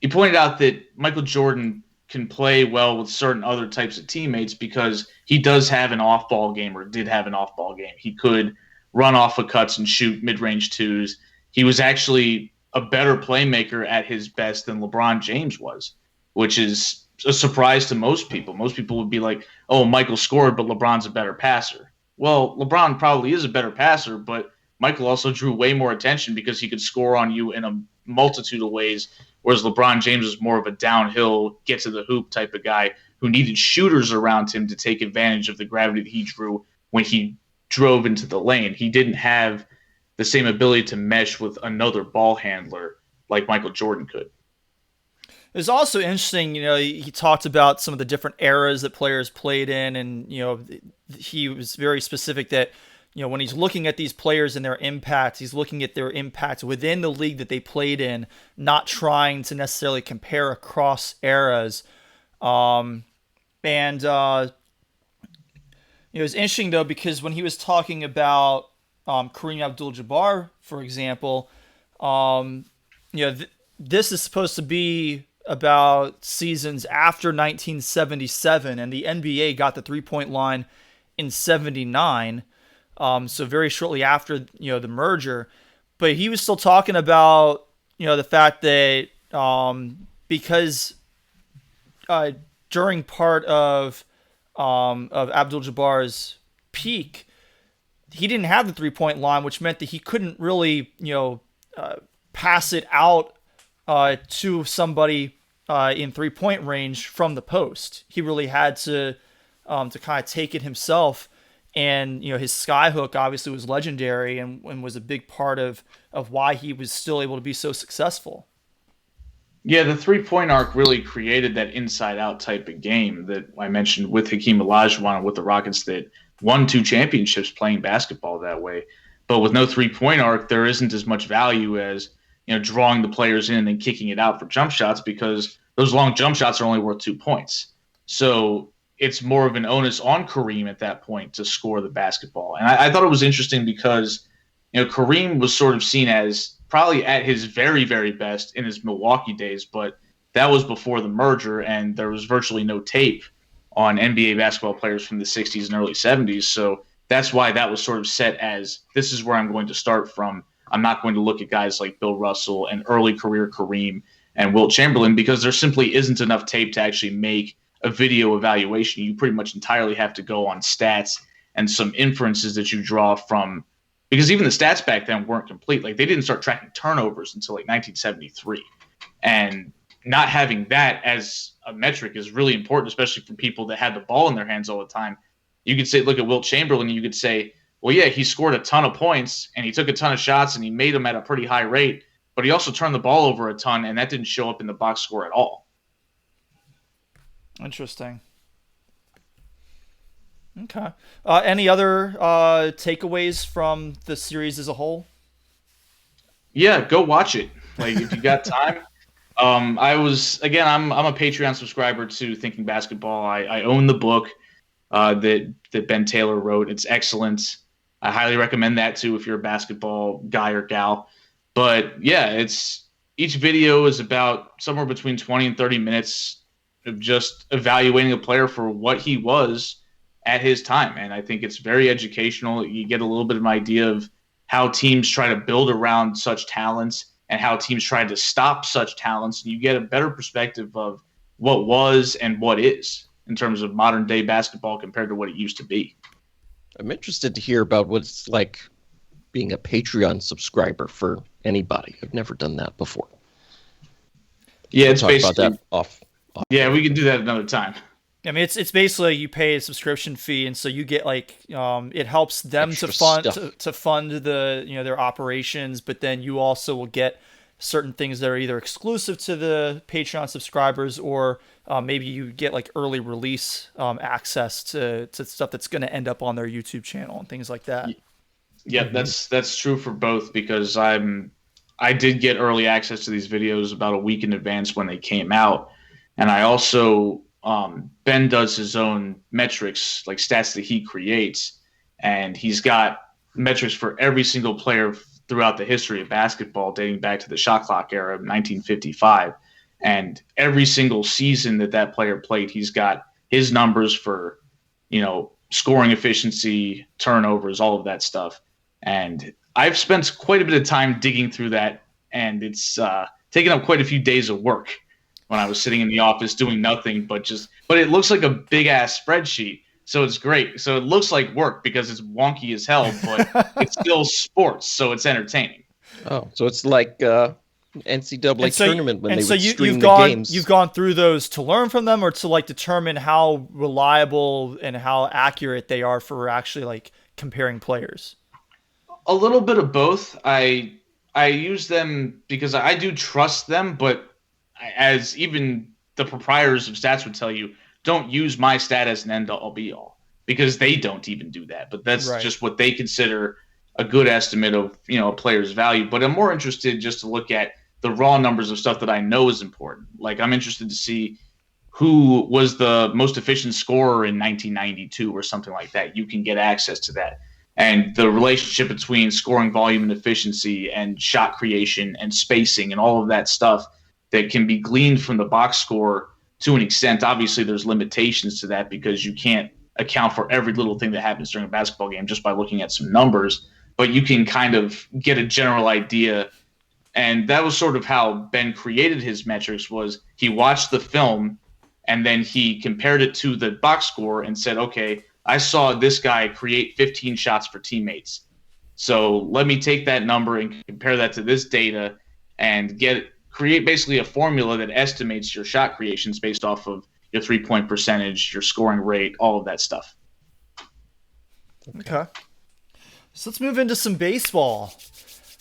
he pointed out that Michael Jordan can play well with certain other types of teammates because he does have an off-ball game, or did have an off-ball game. He could run off of cuts and shoot mid-range twos. He was actually a better playmaker at his best than LeBron James was, which is a surprise to most people. Most people would be like, oh, Michael scored, but LeBron's a better passer. Well, LeBron probably is a better passer, but Michael also drew way more attention because he could score on you in a multitude of ways, whereas LeBron James was more of a downhill, get to the hoop type of guy who needed shooters around him to take advantage of the gravity that he drew when he drove into the lane. He didn't have the same ability to mesh with another ball handler like Michael Jordan could. It was also interesting, he talked about some of the different eras that players played in, and, he was very specific that, when he's looking at these players and their impacts, he's looking at their impacts within the league that they played in, not trying to necessarily compare across eras. It was interesting, though, because when he was talking about Kareem Abdul-Jabbar, for example, this is supposed to be about seasons after 1977, and the NBA got the three-point line in 79, so very shortly after the merger. But he was still talking about the fact that because during part of Abdul-Jabbar's peak, he didn't have the three-point line, which meant that he couldn't really pass it out to somebody in three-point range from the post. He really had to kind of take it himself. And his skyhook obviously was legendary and was a big part of why he was still able to be so successful. Yeah, the three-point arc really created that inside-out type of game that I mentioned with Hakeem Olajuwon and with the Rockets that won 2 championships playing basketball that way. But with no three-point arc, there isn't as much value as drawing the players in and then kicking it out for jump shots, because those long jump shots are only worth 2 points. So it's more of an onus on Kareem at that point to score the basketball. And I thought it was interesting because Kareem was sort of seen as probably at his very, very best in his Milwaukee days, but that was before the merger, and there was virtually no tape on NBA basketball players from the 60s and early 70s. So that's why that was sort of set as, this is where I'm going to start from. I'm not going to look at guys like Bill Russell and early career Kareem and Wilt Chamberlain, because there simply isn't enough tape to actually make a video evaluation. You pretty much entirely have to go on stats and some inferences that you draw from, because even the stats back then weren't complete. Like, they didn't start tracking turnovers until like 1973. And not having that as a metric is really important, especially for people that had the ball in their hands all the time. You could say, look at Wilt Chamberlain, and you could say, well, yeah, he scored a ton of points and he took a ton of shots and he made them at a pretty high rate, but he also turned the ball over a ton, and that didn't show up in the box score at all. Interesting. Okay. Any other takeaways from the series as a whole? Yeah, go watch it. Like, if you got time. I'm a Patreon subscriber to Thinking Basketball. I own the book that Ben Taylor wrote. It's excellent. I highly recommend that too if you're a basketball guy or gal. But yeah, each video is about somewhere between 20 and 30 minutes of just evaluating a player for what he was at his time. And I think it's very educational. You get a little bit of an idea of how teams try to build around such talents and how teams try to stop such talents. And you get a better perspective of what was and what is in terms of modern day basketball compared to what it used to be. I'm interested to hear about what it's like being a Patreon subscriber for anybody. I've never done that before. Yeah, We'll talk about that off. Yeah, we can do that another time. I mean, it's basically you pay a subscription fee, and so you get it helps them Extra to fund the their operations, but then you also will get certain things that are either exclusive to the Patreon subscribers, or maybe you get like early release access to stuff that's going to end up on their YouTube channel and things like that. Yeah, that's true for both, because I did get early access to these videos about a week in advance when they came out, and I also Ben does his own metrics, like stats that he creates, and he's got metrics for every single player throughout the history of basketball, dating back to the shot clock era of 1955. And every single season that player played, he's got his numbers for, scoring efficiency, turnovers, all of that stuff. And I've spent quite a bit of time digging through that, and it's taken up quite a few days of work when I was sitting in the office doing nothing but it looks like a big ass spreadsheet. So it's great. So it looks like work because it's wonky as hell, but it's still sports, so it's entertaining. Oh, so it's like NCAA tournament when they would stream the games. You've gone through those to learn from them, or to determine how reliable and how accurate they are for actually comparing players? A little bit of both. I use them because I do trust them, but as even the proprietors of stats would tell you, don't use my stat as an end-all be-all. because they don't even do that. But that's Right. just what they consider a good estimate of, a player's value. But I'm more interested just to look at the raw numbers of stuff that I know is important. Like, I'm interested to see who was the most efficient scorer in 1992 or something like that. You can get access to that. And the relationship between scoring volume and efficiency and shot creation and spacing and all of that stuff that can be gleaned from the box score to an extent. Obviously, there's limitations to that because you can't account for every little thing that happens during a basketball game just by looking at some numbers. But you can kind of get a general idea. And that was sort of how Ben created his metrics. Was he watched the film and then he compared it to the box score and said, okay, I saw this guy create 15 shots for teammates. So let me take that number and compare that to this data and create basically a formula that estimates your shot creations based off of your 3-point percentage, your scoring rate, all of that stuff. Okay. So let's move into some baseball.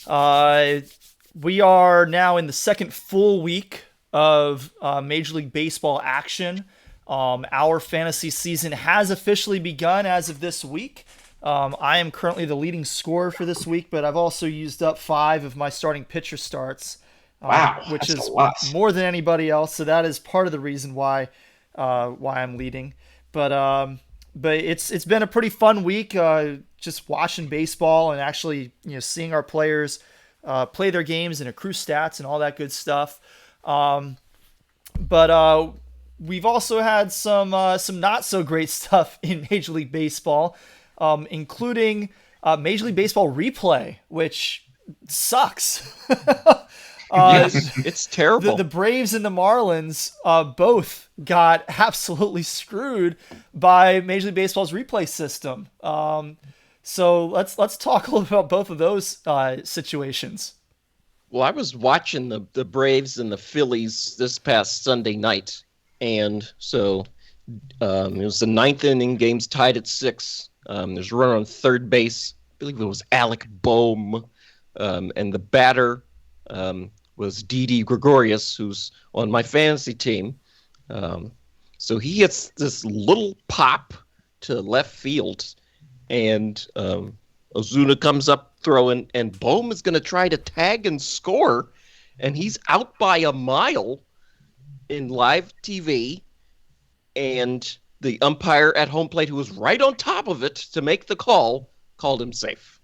We are now in the second full week of Major League Baseball action. Our fantasy season has officially begun as of this week. I am currently the leading scorer for this week, but I've also used up 5 of my starting pitcher starts, which is more than anybody else. So that is part of the reason why I'm leading. But it's been a pretty fun week, just watching baseball and actually seeing our players play their games and accrue stats and all that good stuff. But we've also had some not so great stuff in Major League Baseball, including Major League Baseball replay, which sucks. Yes, it's terrible. The Braves and the Marlins both got absolutely screwed by Major League Baseball's replay system. So let's talk a little bit about both of those situations. Well, I was watching the Braves and the Phillies this past Sunday night, and so it was the 9th inning. Game's tied at 6. There's a runner on third base. I believe it was Alec Boehm, and the batter was Didi Gregorius, who's on my fantasy team. So he hits this little pop to left field, and Ozuna comes up throwing, and Boehm is going to try to tag and score, and he's out by a mile in live TV, and the umpire at home plate, who was right on top of it to make the call, called him safe.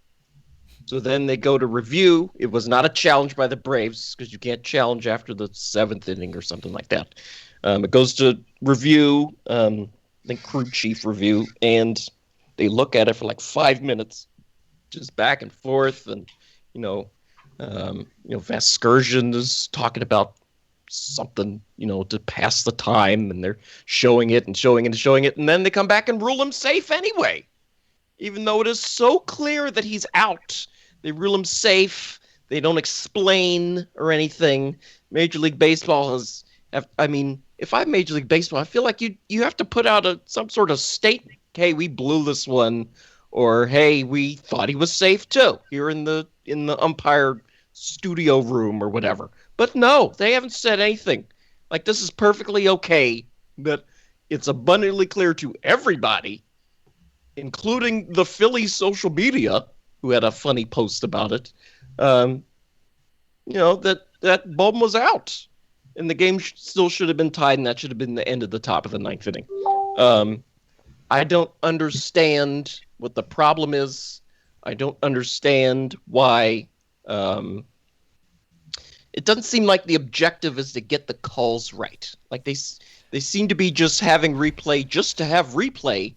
So then they go to review. It was not a challenge by the Braves, because you can't challenge after the 7th inning or something like that. It goes to review, I think crew chief review, and they look at it for like 5 minutes, just back and forth, and Vasgersian is talking about something, to pass the time, and they're showing it and showing it and showing it, and then they come back and rule him safe anyway, even though it is so clear that he's out. They rule him safe. They don't explain or anything. Major League Baseball if I'm Major League Baseball, I feel like you have to put out some sort of statement. Hey, we blew this one, or hey, we thought he was safe too, here in the umpire studio room or whatever. But no, they haven't said anything. Like, this is perfectly okay, but it's abundantly clear to everybody, including the Phillies social media, who had a funny post about it, that Boehm was out, and the game still should have been tied, and that should have been the end of the top of the 9th inning. I don't understand what the problem is. I don't understand why. It doesn't seem like the objective is to get the calls right. Like, they seem to be just having replay just to have replay,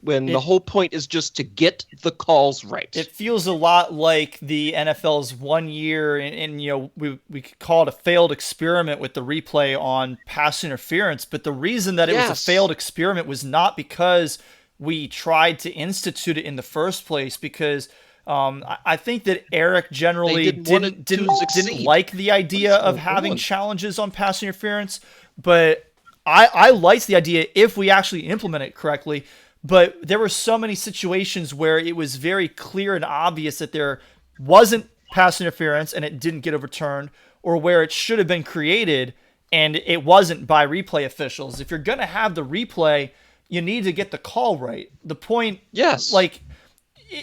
when the whole point is just to get the calls right. It feels a lot like the NFL's 1 year, and we could call it a failed experiment with the replay on pass interference. But the reason that it was a failed experiment was not because we tried to institute it in the first place, because I think that Eric generally didn't like the idea of having challenges on pass interference, but I liked the idea if we actually implement it correctly. But there were so many situations where it was very clear and obvious that there wasn't pass interference and it didn't get overturned, or where it should have been created and it wasn't by replay officials. If you're going to have the replay, you need to get the call right. The point, Yes. like,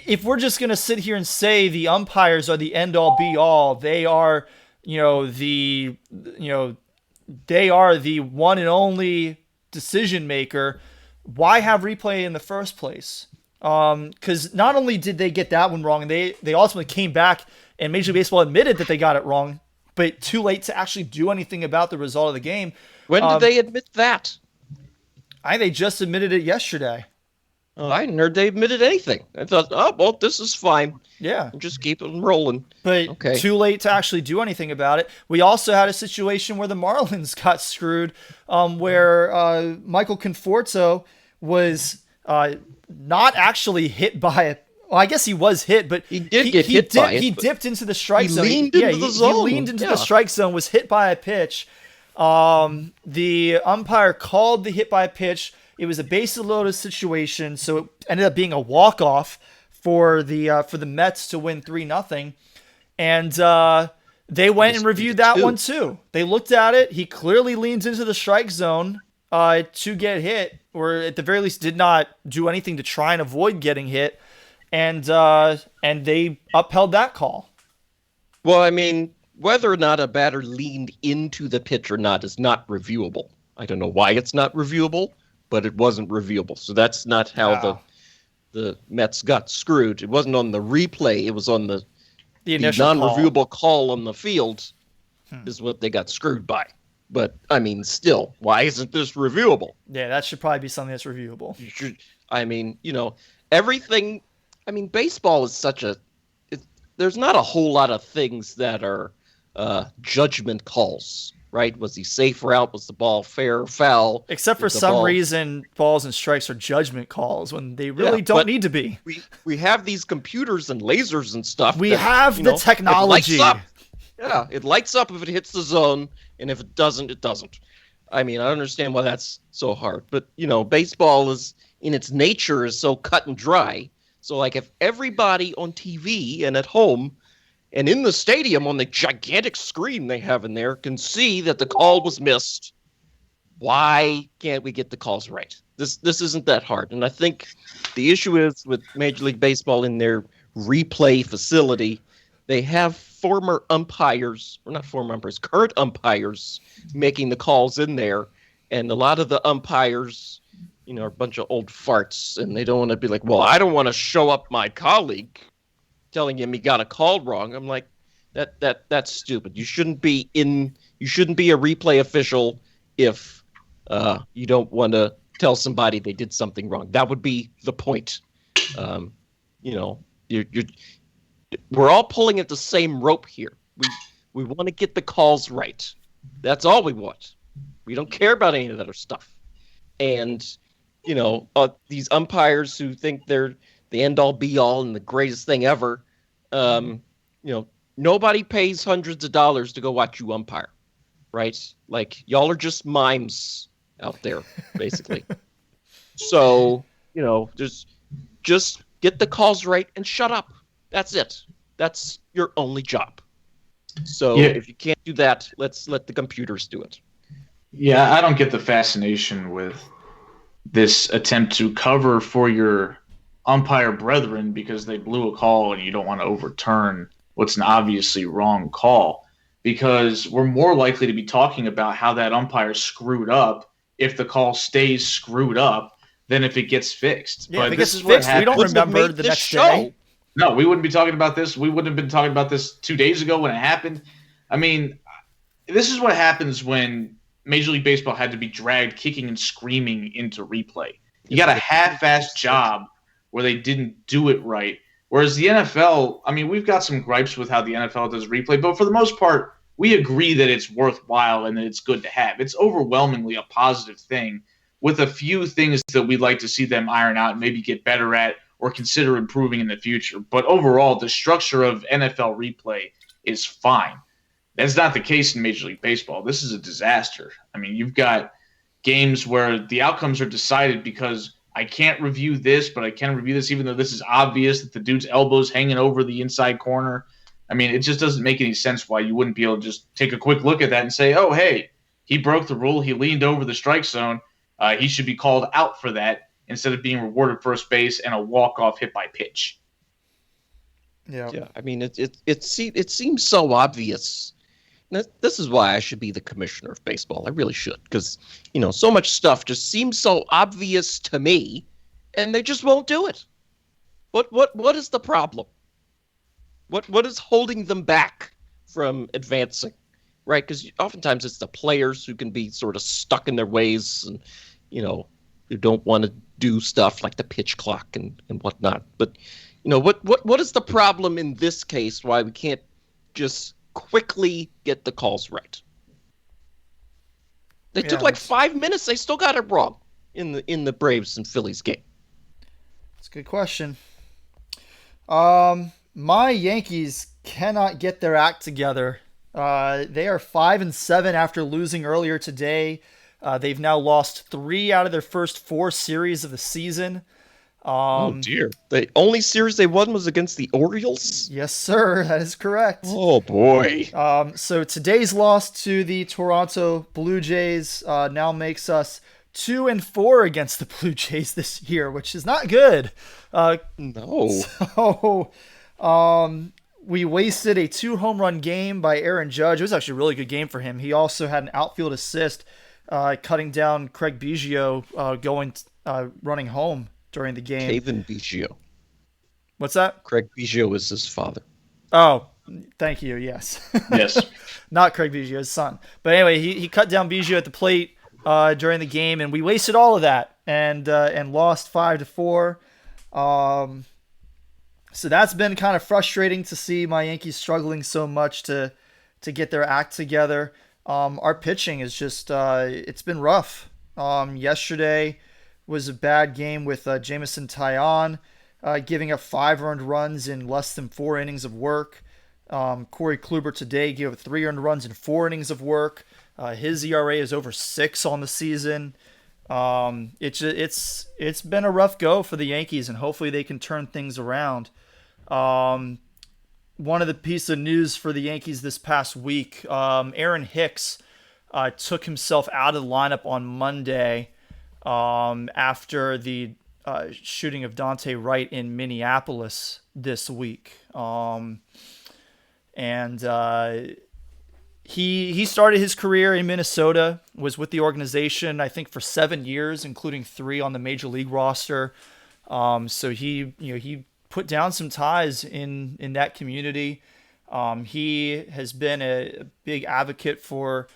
if we're just going to sit here and say the umpires are the end all be all, they are, they are the one and only decision maker, why have replay in the first place? Because not only did they get that one wrong, and they ultimately came back and Major League Baseball admitted that they got it wrong, but too late to actually do anything about the result of the game. When did they admit that? They just admitted it yesterday. Oh, I hadn't heard they admitted anything. I thought, oh, well, this is fine. Yeah. Just keep it rolling. But okay. Too late to actually do anything about it. We also had a situation where the Marlins got screwed, where Michael Conforto was not actually hit by it. Well, I guess he was hit, but he did get hit by it. He dipped into the strike zone. Leaned into the zone. He leaned into the strike zone, was hit by a pitch. The umpire called the hit by a pitch. It was a bases loaded situation, so it ended up being a walk-off for the Mets to win 3-0. And they went and reviewed that one too. They looked at it. He clearly leans into the strike zone to get hit, or at the very least did not do anything to try and avoid getting hit. And they upheld that call. Well, I mean, whether or not a batter leaned into the pitch or not is not reviewable. I don't know why it's not reviewable, but it wasn't reviewable. So that's not how the Mets got screwed. It wasn't on the replay. It was on the non-reviewable call on the field is what they got screwed by. But, I mean, still, why isn't this reviewable? Yeah, that should probably be something that's reviewable. Everything... I mean, baseball is there's not a whole lot of things that are judgment calls, right? Was he safe or out? Was the ball fair or foul? Except for some reason, balls and strikes are judgment calls when they really don't need to be. We have these computers and lasers and stuff. We have the technology. It lights up. Yeah, it lights up if it hits the zone, and if it doesn't, it doesn't. I mean, I don't understand why that's so hard. But, baseball is, in its nature, is so cut and dry. So, like, if everybody on TV and at home and in the stadium on the gigantic screen they have in there can see that the call was missed, why can't we get the calls right? This isn't that hard. And I think the issue is with Major League Baseball in their replay facility, they have current umpires making the calls in there. And a lot of the umpires... are a bunch of old farts, and they don't want to be like, well, I don't want to show up my colleague telling him he got a call wrong. I'm like, that's stupid. You shouldn't be a replay official if you don't want to tell somebody they did something wrong. That would be the point. We're all pulling at the same rope here. We want to get the calls right. That's all we want. We don't care about any of that other stuff. And these umpires who think they're the end-all, be-all and the greatest thing ever, nobody pays hundreds of dollars to go watch you umpire, right? Like, y'all are just mimes out there, basically. So, just get the calls right and shut up. That's it. That's your only job. So if you can't do that, let's let the computers do it. Yeah, I don't get the fascination with this attempt to cover for your umpire brethren because they blew a call and you don't want to overturn what's an obviously wrong call, because we're more likely to be talking about how that umpire screwed up if the call stays screwed up than if it gets fixed. Yeah, but if it this gets is what fixed, we don't remember the next day. No, we wouldn't be talking about this. We wouldn't have been talking about this 2 days ago when it happened. I mean, this is what happens when Major League Baseball had to be dragged kicking and screaming into replay. You got a half-assed job where they didn't do it right. Whereas the NFL, I mean, we've got some gripes with how the NFL does replay, but for the most part, we agree that it's worthwhile and that it's good to have. It's overwhelmingly a positive thing with a few things that we'd like to see them iron out and maybe get better at or consider improving in the future. But overall, the structure of NFL replay is fine. That's not the case in Major League Baseball. This is a disaster. I mean, you've got games where the outcomes are decided because I can't review this, but I can review this, even though this is obvious that the dude's elbow's hanging over the inside corner. I mean, it just doesn't make any sense why you wouldn't be able to just take a quick look at that and say, oh, hey, he broke the rule. He leaned over the strike zone. He should be called out for that instead of being rewarded first base and a walk-off hit by pitch. Yeah. I mean, it seems so obvious. This is why I should be the commissioner of baseball. I really should, because so much stuff just seems so obvious to me, and they just won't do it. What is the problem? What is holding them back from advancing? Right? Because oftentimes it's the players who can be sort of stuck in their ways and, who don't want to do stuff like the pitch clock and whatnot. But, what is the problem in this case why we can't just quickly get the calls right? They took like 5 minutes. They still got it wrong in the Braves and Phillies game. That's a good question. My Yankees cannot get their act together. They are 5-7 after losing earlier today. They've now lost 3 out of their first 4 series of the season. Oh dear! The only series they won was against the Orioles? Yes, sir. That is correct. Oh boy! So today's loss to the Toronto Blue Jays now makes us 2-4 against the Blue Jays this year, which is not good. No. So, we wasted a 2-home run game by Aaron Judge. It was actually a really good game for him. He also had an outfield assist, cutting down Craig Biggio, running home during the game. Kevin Biggio. What's that? Craig Biggio is his father. Oh, thank you. Yes. Yes. Not Craig Biggio, his son. But anyway, he cut down Biggio at the plate during the game, and we wasted all of that and lost 5-4. So that's been kind of frustrating to see my Yankees struggling so much to get their act together. Our pitching is just it's been rough. Yesterday was a bad game with Jameson Taillon giving up 5 earned runs in less than 4 innings of work. Corey Kluber today gave up 3 earned runs in 4 innings of work. His ERA is over 6 on the season. It's been a rough go for the Yankees, and hopefully they can turn things around. One of the pieces of news for the Yankees this past week, Aaron Hicks took himself out of the lineup on Monday after the shooting of Dante Wright in Minneapolis this week. He started his career in Minnesota, was with the organization, I think, for 7 years, including 3 on the major league roster. So he put down some ties in that community. He has been a big advocate for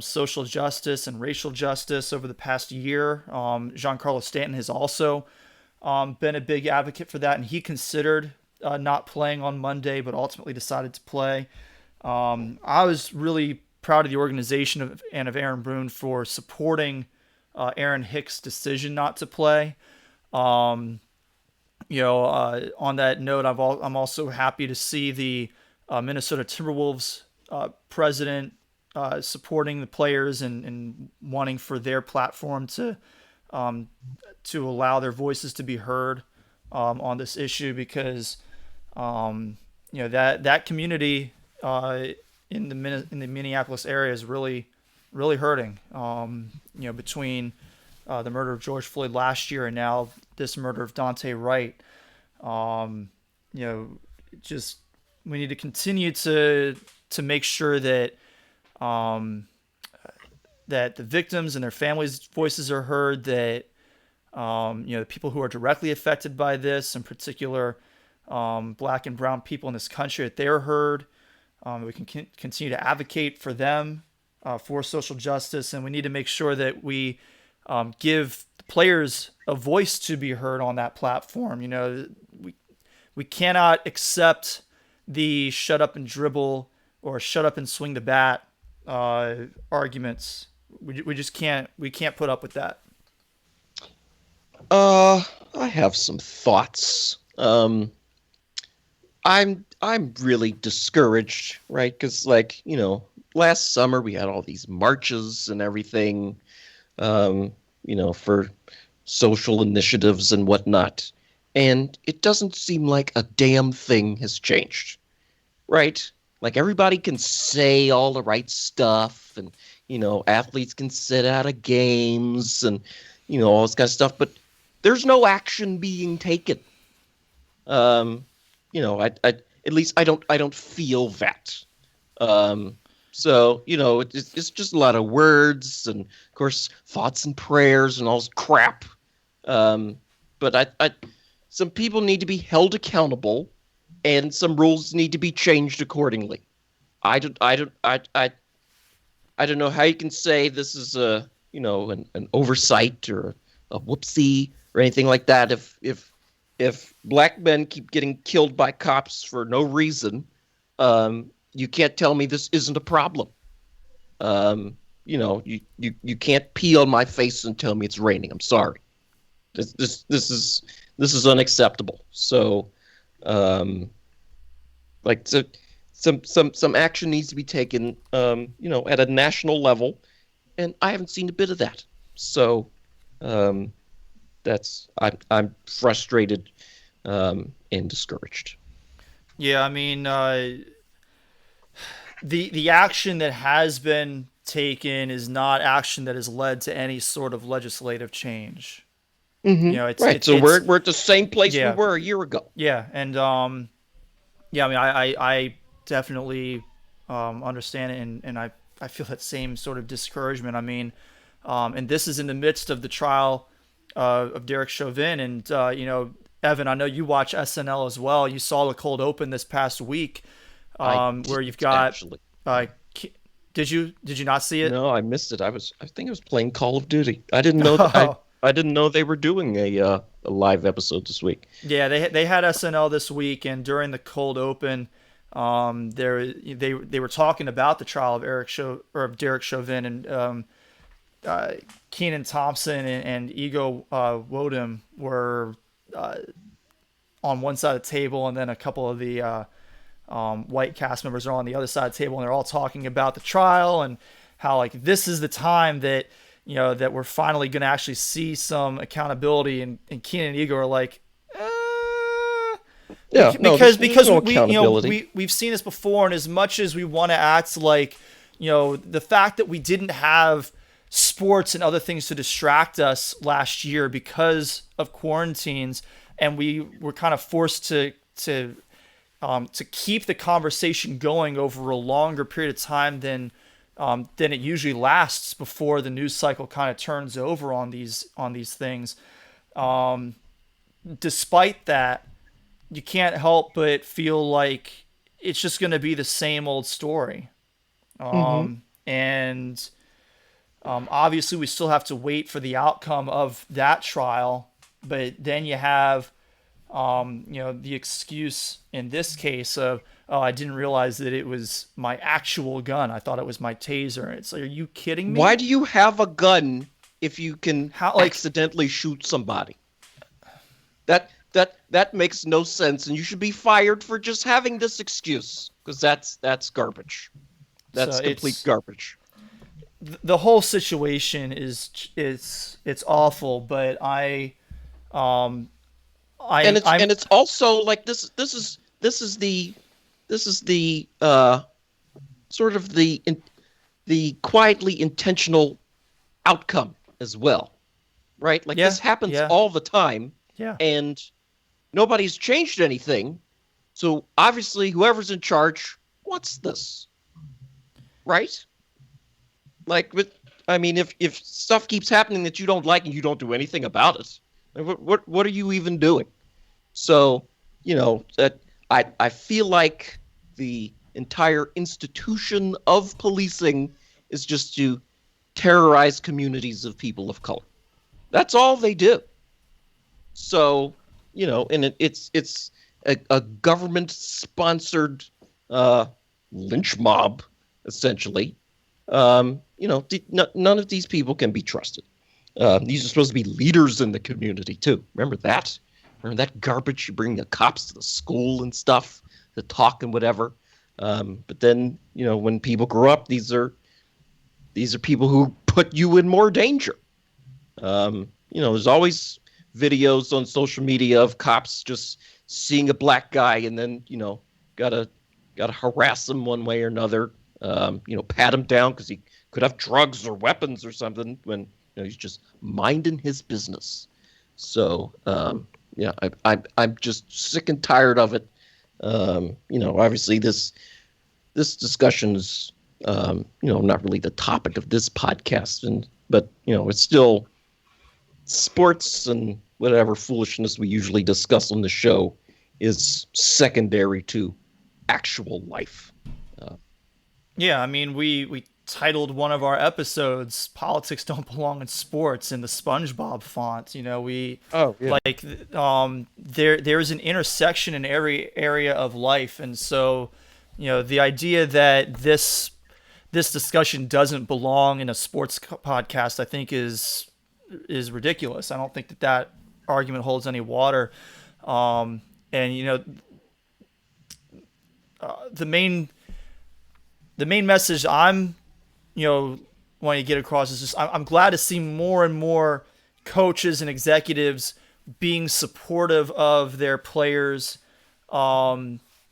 social justice and racial justice over the past year. Giancarlo Stanton has also been a big advocate for that, and he considered not playing on Monday, but ultimately decided to play. I was really proud of the organization and of Aaron Boone for supporting Aaron Hicks' decision not to play. On that note, I'm also happy to see the Minnesota Timberwolves president supporting the players and wanting for their platform to allow their voices to be heard on this issue, because that community in the Minneapolis area is really hurting. Between the murder of George Floyd last year and now this murder of Dante Wright, just we need to continue to make sure that that the victims and their families' voices are heard, that the people who are directly affected by this, in particular Black and brown people in this country, that they're heard. We can continue to advocate for them, for social justice, and we need to make sure that we give the players a voice to be heard on that platform. We cannot accept the shut up and dribble or shut up and swing the bat arguments. We just can't. We can't put up with that. I have some thoughts. I'm really discouraged, right? Because last summer we had all these marches and everything, for social initiatives and whatnot, and it doesn't seem like a damn thing has changed, right? Like, everybody can say all the right stuff and athletes can sit out of games and, all this kind of stuff, but there's no action being taken. At least I don't feel that. So, it's just a lot of words and, of course, thoughts and prayers and all this crap. But some people need to be held accountable, and some rules need to be changed accordingly. I don't know how you can say this is an oversight or a whoopsie or anything like that. If black men keep getting killed by cops for no reason, you can't tell me this isn't a problem. You can't pee on my face and tell me it's raining. I'm sorry. This is unacceptable. So, some action needs to be taken, at a national level, and I haven't seen a bit of that. So, I'm frustrated, and discouraged. Yeah, I mean, the action that has been taken is not action that has led to any sort of legislative change. Mm-hmm. Right. So we're at the same place we were a year ago. Yeah, and yeah, I mean, I definitely understand it, and I feel that same sort of discouragement. I mean, and this is in the midst of the trial of Derek Chauvin, and Evan, I know you watch SNL as well. You saw the cold open this past week, where you've got. Did you not see it? No, I missed it. I think I was playing Call of Duty. I didn't know. I didn't know they were doing a live episode this week. Yeah, they had SNL this week, and during the cold open, they were talking about the trial of Derek Chauvin, and Kenan Thompson and Ego Wodum were on one side of the table, and then a couple of the white cast members are on the other side of the table, and they're all talking about the trial and how, like, this is the time that that we're finally going to actually see some accountability, and Kenan and Ego are like, because we've seen this before, and as much as we want to act like the fact that we didn't have sports and other things to distract us last year because of quarantines, and we were kind of forced to keep the conversation going over a longer period of time than it usually lasts before the news cycle kind of turns over on these things. Despite that, you can't help but feel like it's just going to be the same old story. And obviously we still have to wait for the outcome of that trial, but then you have the excuse in this case of, oh, I didn't realize that it was my actual gun. I thought it was my taser. It's like, are you kidding me? Why do you have a gun if you can accidentally shoot somebody? That makes no sense, and you should be fired for just having this excuse, because that's garbage. That's complete garbage. The whole situation it's awful, but and it's also like this is the sort of the quietly intentional outcome as well, right? Like, this happens all the time, and nobody's changed anything. So obviously, whoever's in charge wants this, right? Like, if stuff keeps happening that you don't like and you don't do anything about it, what are you even doing? So, that I feel like the entire institution of policing is just to terrorize communities of people of color. That's all they do. So, and it's a government-sponsored lynch mob, essentially. None of these people can be trusted. These are supposed to be leaders in the community, too. Remember that? Remember that garbage? You bring the cops to the school and stuff to talk and whatever. But then, when people grow up, these are people who put you in more danger. There's always videos on social media of cops just seeing a black guy and then, gotta harass him one way or another. pat him down because he could have drugs or weapons or something when he's just minding his business. So I'm just sick and tired of it. Obviously this discussion is not really the topic of this podcast, but it's still sports, and whatever foolishness we usually discuss on the show is secondary to actual life. Yeah, I mean, we titled one of our episodes "Politics Don't Belong in Sports" in the SpongeBob font. There's an intersection in every area of life, and so the idea that this discussion doesn't belong in a sports podcast, I think is ridiculous. I don't think that argument holds any water. The main message I'm wanting to get across is just I'm glad to see more and more coaches and executives being supportive of their players,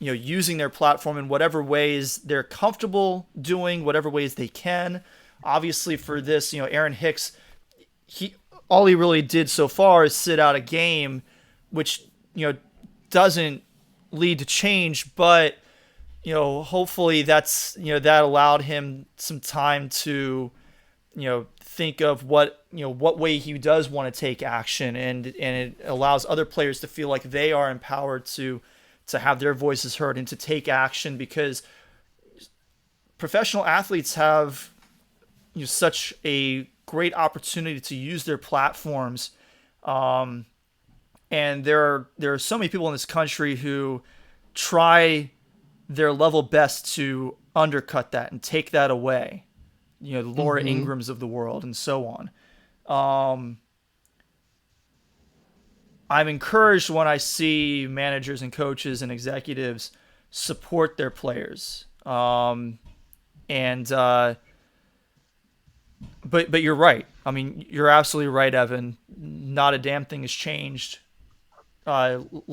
using their platform in whatever ways they're comfortable doing, whatever ways they can. Obviously for this, Aaron Hicks, all he really did so far is sit out a game, which, doesn't lead to change, but hopefully that allowed him some time to, think of what way he does want to take action, and it allows other players to feel like they are empowered to have their voices heard and to take action, because professional athletes have such a great opportunity to use their platforms. And there are so many people in this country who try their level best to undercut that and take that away. The Laura Ingrams of the world and so on. I'm encouraged when I see managers and coaches and executives support their players. But you're right. I mean, you're absolutely right, Evan. Not a damn thing has changed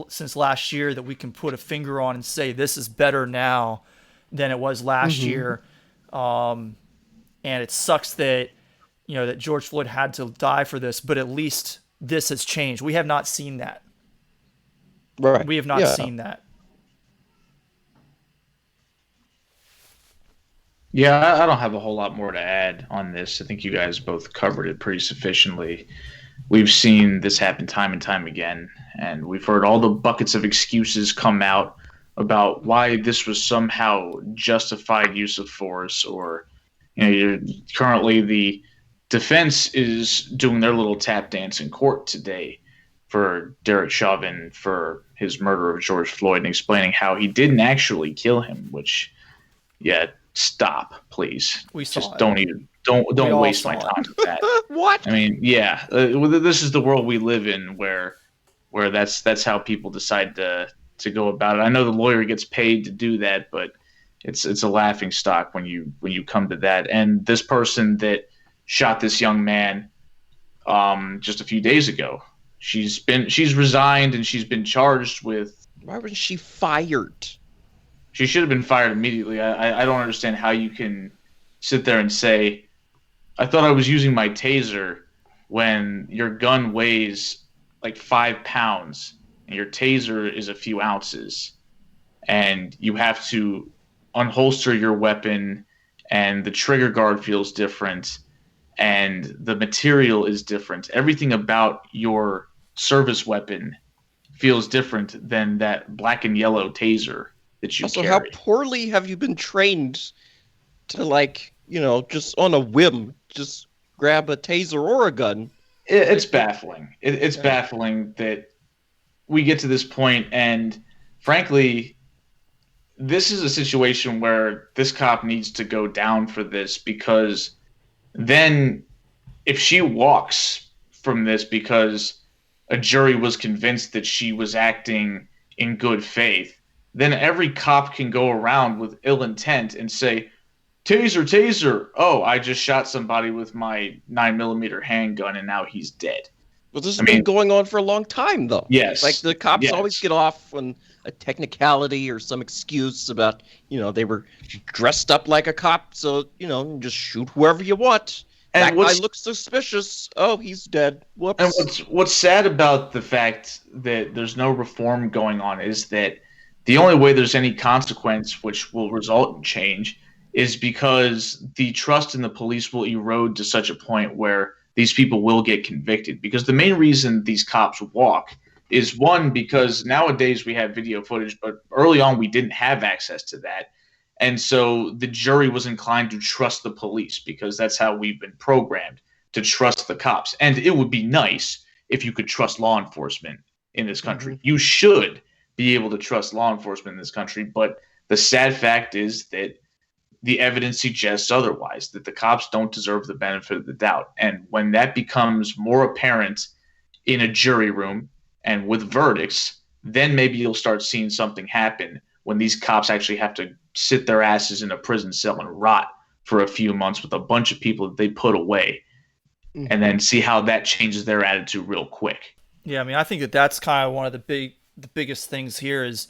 since last year that we can put a finger on and say this is better now than it was last year. And it sucks that that George Floyd had to die for this, but at least this has changed. We have not seen that. Right. We have not seen that. Yeah, I don't have a whole lot more to add on this. I think you guys both covered it pretty sufficiently. We've seen this happen time and time again, and we've heard all the buckets of excuses come out about why this was somehow justified use of force, or currently the defense is doing their little tap dance in court today for Derek Chauvin for his murder of George Floyd, and explaining how he didn't actually kill him, which, stop, please. Don't waste my time with that. What? I mean, this is the world we live in, where that's how people decide to go about it. I know the lawyer gets paid to do that, but it's a laughing stock when you come to that. And this person that shot this young man just a few days ago, she's resigned and she's been charged with. Why was she fired? She should have been fired immediately. I don't understand how you can sit there and say, I thought I was using my taser, when your gun weighs like 5 pounds and your taser is a few ounces, and you have to unholster your weapon, and the trigger guard feels different, and the material is different. Everything about your service weapon feels different than that black and yellow taser that you also, carry. how poorly have you been trained to, just on a whim, just grab a taser or a gun? It's baffling. It's baffling that we get to this point, and frankly, this is a situation where this cop needs to go down for this, because then if she walks from this because a jury was convinced that she was acting in good faith, then every cop can go around with ill intent and say, taser, taser. Oh, I just shot somebody with my 9mm handgun and now he's dead. Well, this has been going on for a long time, though. Yes. Like, the cops always get off when a technicality or some excuse about, they were dressed up like a cop, so, just shoot whoever you want. And that guy looks suspicious. Oh, he's dead. Whoops. And what's sad about the fact that there's no reform going on is that the only way there's any consequence which will result in change is because the trust in the police will erode to such a point where these people will get convicted. Because the main reason these cops walk is, one, because nowadays we have video footage, but early on we didn't have access to that. And so the jury was inclined to trust the police because that's how we've been programmed, to trust the cops. And it would be nice if you could trust law enforcement in this country. Mm-hmm. You should be able to trust law enforcement in this country. But the sad fact is that the evidence suggests otherwise, that the cops don't deserve the benefit of the doubt. And when that becomes more apparent in a jury room and with verdicts, then maybe you'll start seeing something happen when these cops actually have to sit their asses in a prison cell and rot for a few months with a bunch of people that they put away, and then see how that changes their attitude real quick. Yeah, I mean, I think that's kind of one of the biggest things here is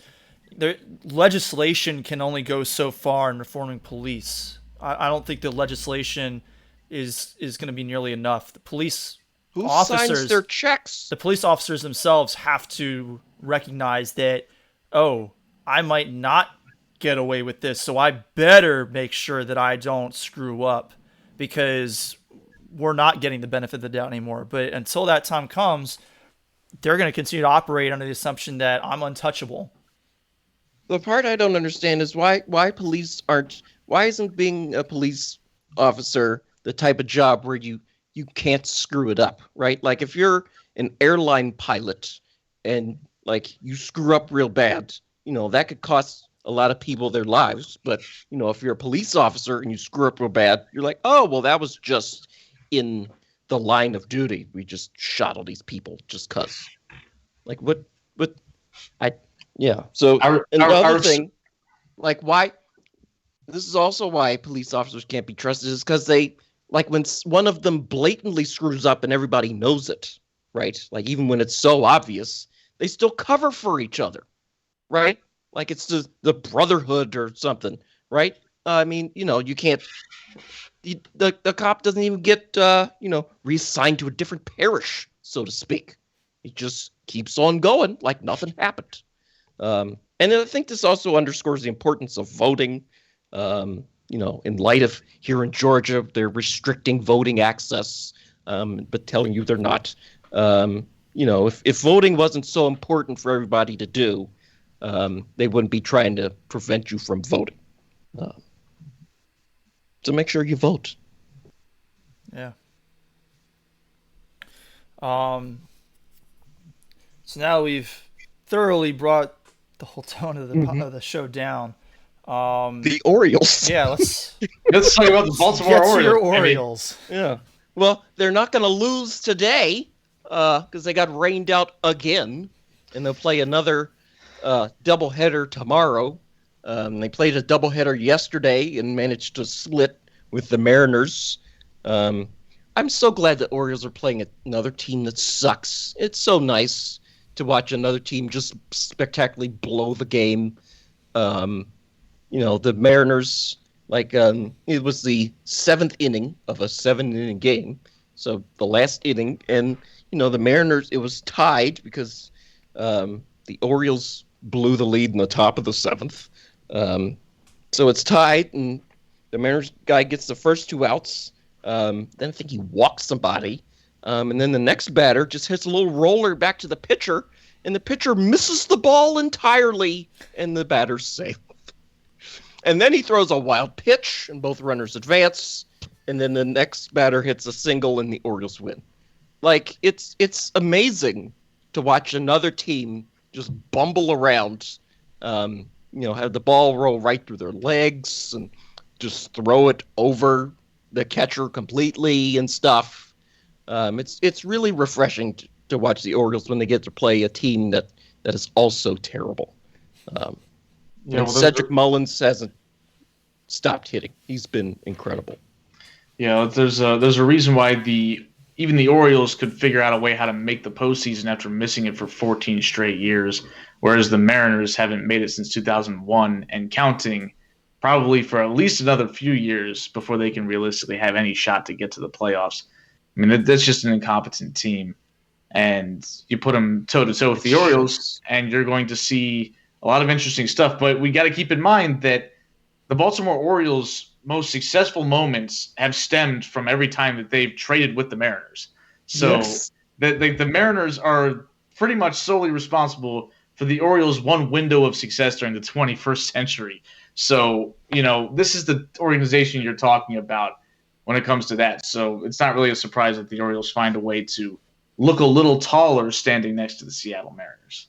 legislation can only go so far in reforming police. I don't think the legislation is going to be nearly enough. The police officers signs their checks? The police officers themselves have to recognize that, I might not get away with this, so I better make sure that I don't screw up, because we're not getting the benefit of the doubt anymore. But until that time comes, they're going to continue to operate under the assumption that I'm untouchable. The part I don't understand is why isn't being a police officer the type of job where you can't screw it up, right? Like if you're an airline pilot and like you screw up real bad, that could cost a lot of people their lives. But, if you're a police officer and you screw up real bad, you're like, oh, well, that was just in the line of duty. We just shot all these people just cause. Like So another thing, like why, this is also why police officers can't be trusted, is because they, like when one of them blatantly screws up and everybody knows it, right? Like even when it's so obvious, they still cover for each other, right? Like it's the brotherhood or something, right? I mean, you can't, the cop doesn't even get, reassigned to a different parish, so to speak. He just keeps on going like nothing happened. And I think this also underscores the importance of voting. In light of here in Georgia, they're restricting voting access, but telling you they're not. If voting wasn't so important for everybody to do, they wouldn't be trying to prevent you from voting. So make sure you vote. Yeah. So now we've thoroughly brought the whole tone of the show down. The Orioles. Yeah, let's talk about the Baltimore Orioles. Your Orioles. Yeah. Well, they're not going to lose today because they got rained out again, and they'll play another doubleheader tomorrow. They played a doubleheader yesterday and managed to split with the Mariners. I'm so glad the Orioles are playing another team that sucks. It's so nice to watch another team just spectacularly blow the game. The Mariners, it was the 7th inning of a 7-inning game. So the last inning, and, the Mariners, it was tied because the Orioles blew the lead in the top of the 7th. So it's tied, and the Mariners guy gets the first 2 outs. Then I think he walks somebody. And then the next batter just hits a little roller back to the pitcher, and the pitcher misses the ball entirely, and the batter's safe. And then he throws a wild pitch, and both runners advance, and then the next batter hits a single, and the Orioles win. Like, it's amazing to watch another team just bumble around, have the ball roll right through their legs, and just throw it over the catcher completely and stuff. It's really refreshing to watch the Orioles when they get to play a team that is also terrible. Cedric Mullins hasn't stopped hitting. He's been incredible. Yeah, there's a reason why the even the Orioles could figure out a way how to make the postseason after missing it for 14 straight years, whereas the Mariners haven't made it since 2001 and counting, probably for at least another few years before they can realistically have any shot to get to the playoffs. I mean, that's just an incompetent team. And you put them toe-to-toe with the Orioles, and you're going to see a lot of interesting stuff. But we got to keep in mind that the Baltimore Orioles' most successful moments have stemmed from every time that they've traded with the Mariners. So the Mariners are pretty much solely responsible for the Orioles' one window of success during the 21st century. So, this is the organization you're talking about when it comes to that. So it's not really a surprise that the Orioles find a way to look a little taller standing next to the Seattle Mariners.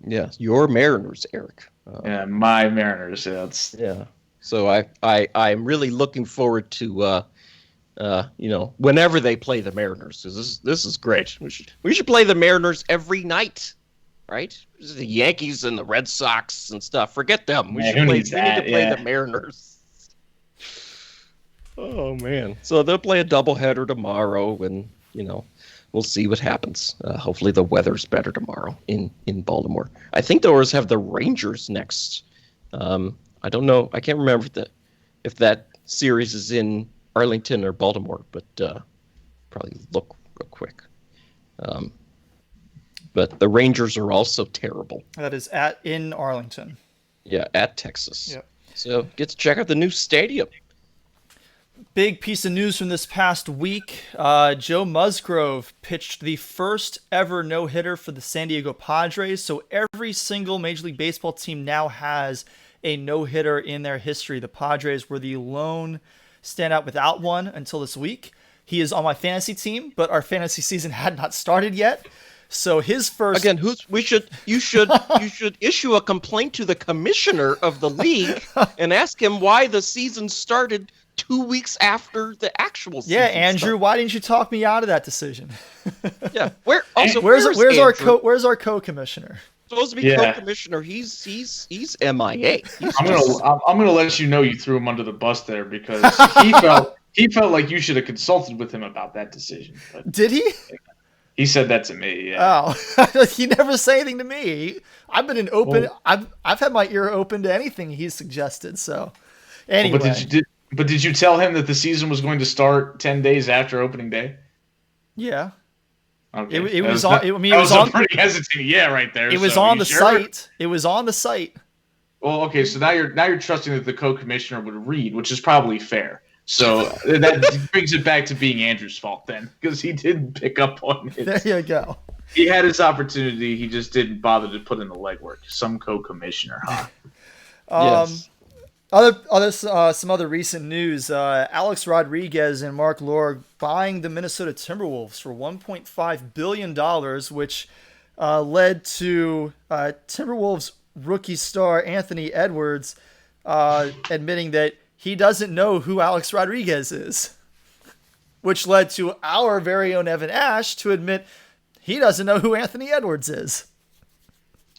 Yeah, your Mariners, Eric. Yeah, my Mariners. Yeah. So I'm really looking forward to whenever they play the Mariners, because this is great. We should play the Mariners every night, right? The Yankees and the Red Sox and stuff. Forget them. We need to play the Mariners. Oh man! So they'll play a doubleheader tomorrow, and we'll see what happens. Hopefully the weather's better tomorrow in Baltimore. I think the Orioles have the Rangers next. I don't know. I can't remember if that series is in Arlington or Baltimore, but probably look real quick. But the Rangers are also terrible. That is in Arlington. Yeah, at Texas. Yep. So get to check out the new stadium. Big piece of news from this past week. Joe Musgrove pitched the first ever no-hitter for the San Diego Padres. So every single Major League Baseball team now has a no-hitter in their history. The Padres were the lone standout without one until this week. He is on my fantasy team, but our fantasy season had not started yet. So his first you should issue a complaint to the commissioner of the league and ask him why the season started 2 weeks after the actual season. Yeah, Andrew, why didn't you talk me out of that decision? Yeah. Where's our co-commissioner? Supposed to be co-commissioner. He's MIA. I'm gonna let you know you threw him under the bus there, because he felt like you should have consulted with him about that decision. But did he? He said that to me. Yeah. Oh, he never said anything to me. I've been I've had my ear open to anything he's suggested. So anyway. But did you tell him that the season was going to start 10 days after opening day? Yeah. Okay. It was on. It was a pretty hesitant right there. It was on the site. It was on the site. Well, okay, so now you're trusting that the co-commissioner would read, which is probably fair. So that brings it back to being Andrew's fault then, because he didn't pick up on it. There you go. He had his opportunity. He just didn't bother to put in the legwork. Some co-commissioner, huh? Yes. Some other recent news. Alex Rodriguez and Mark Lore buying the Minnesota Timberwolves for $1.5 billion, which led to Timberwolves rookie star Anthony Edwards admitting that he doesn't know who Alex Rodriguez is, which led to our very own Evan Ash to admit he doesn't know who Anthony Edwards is.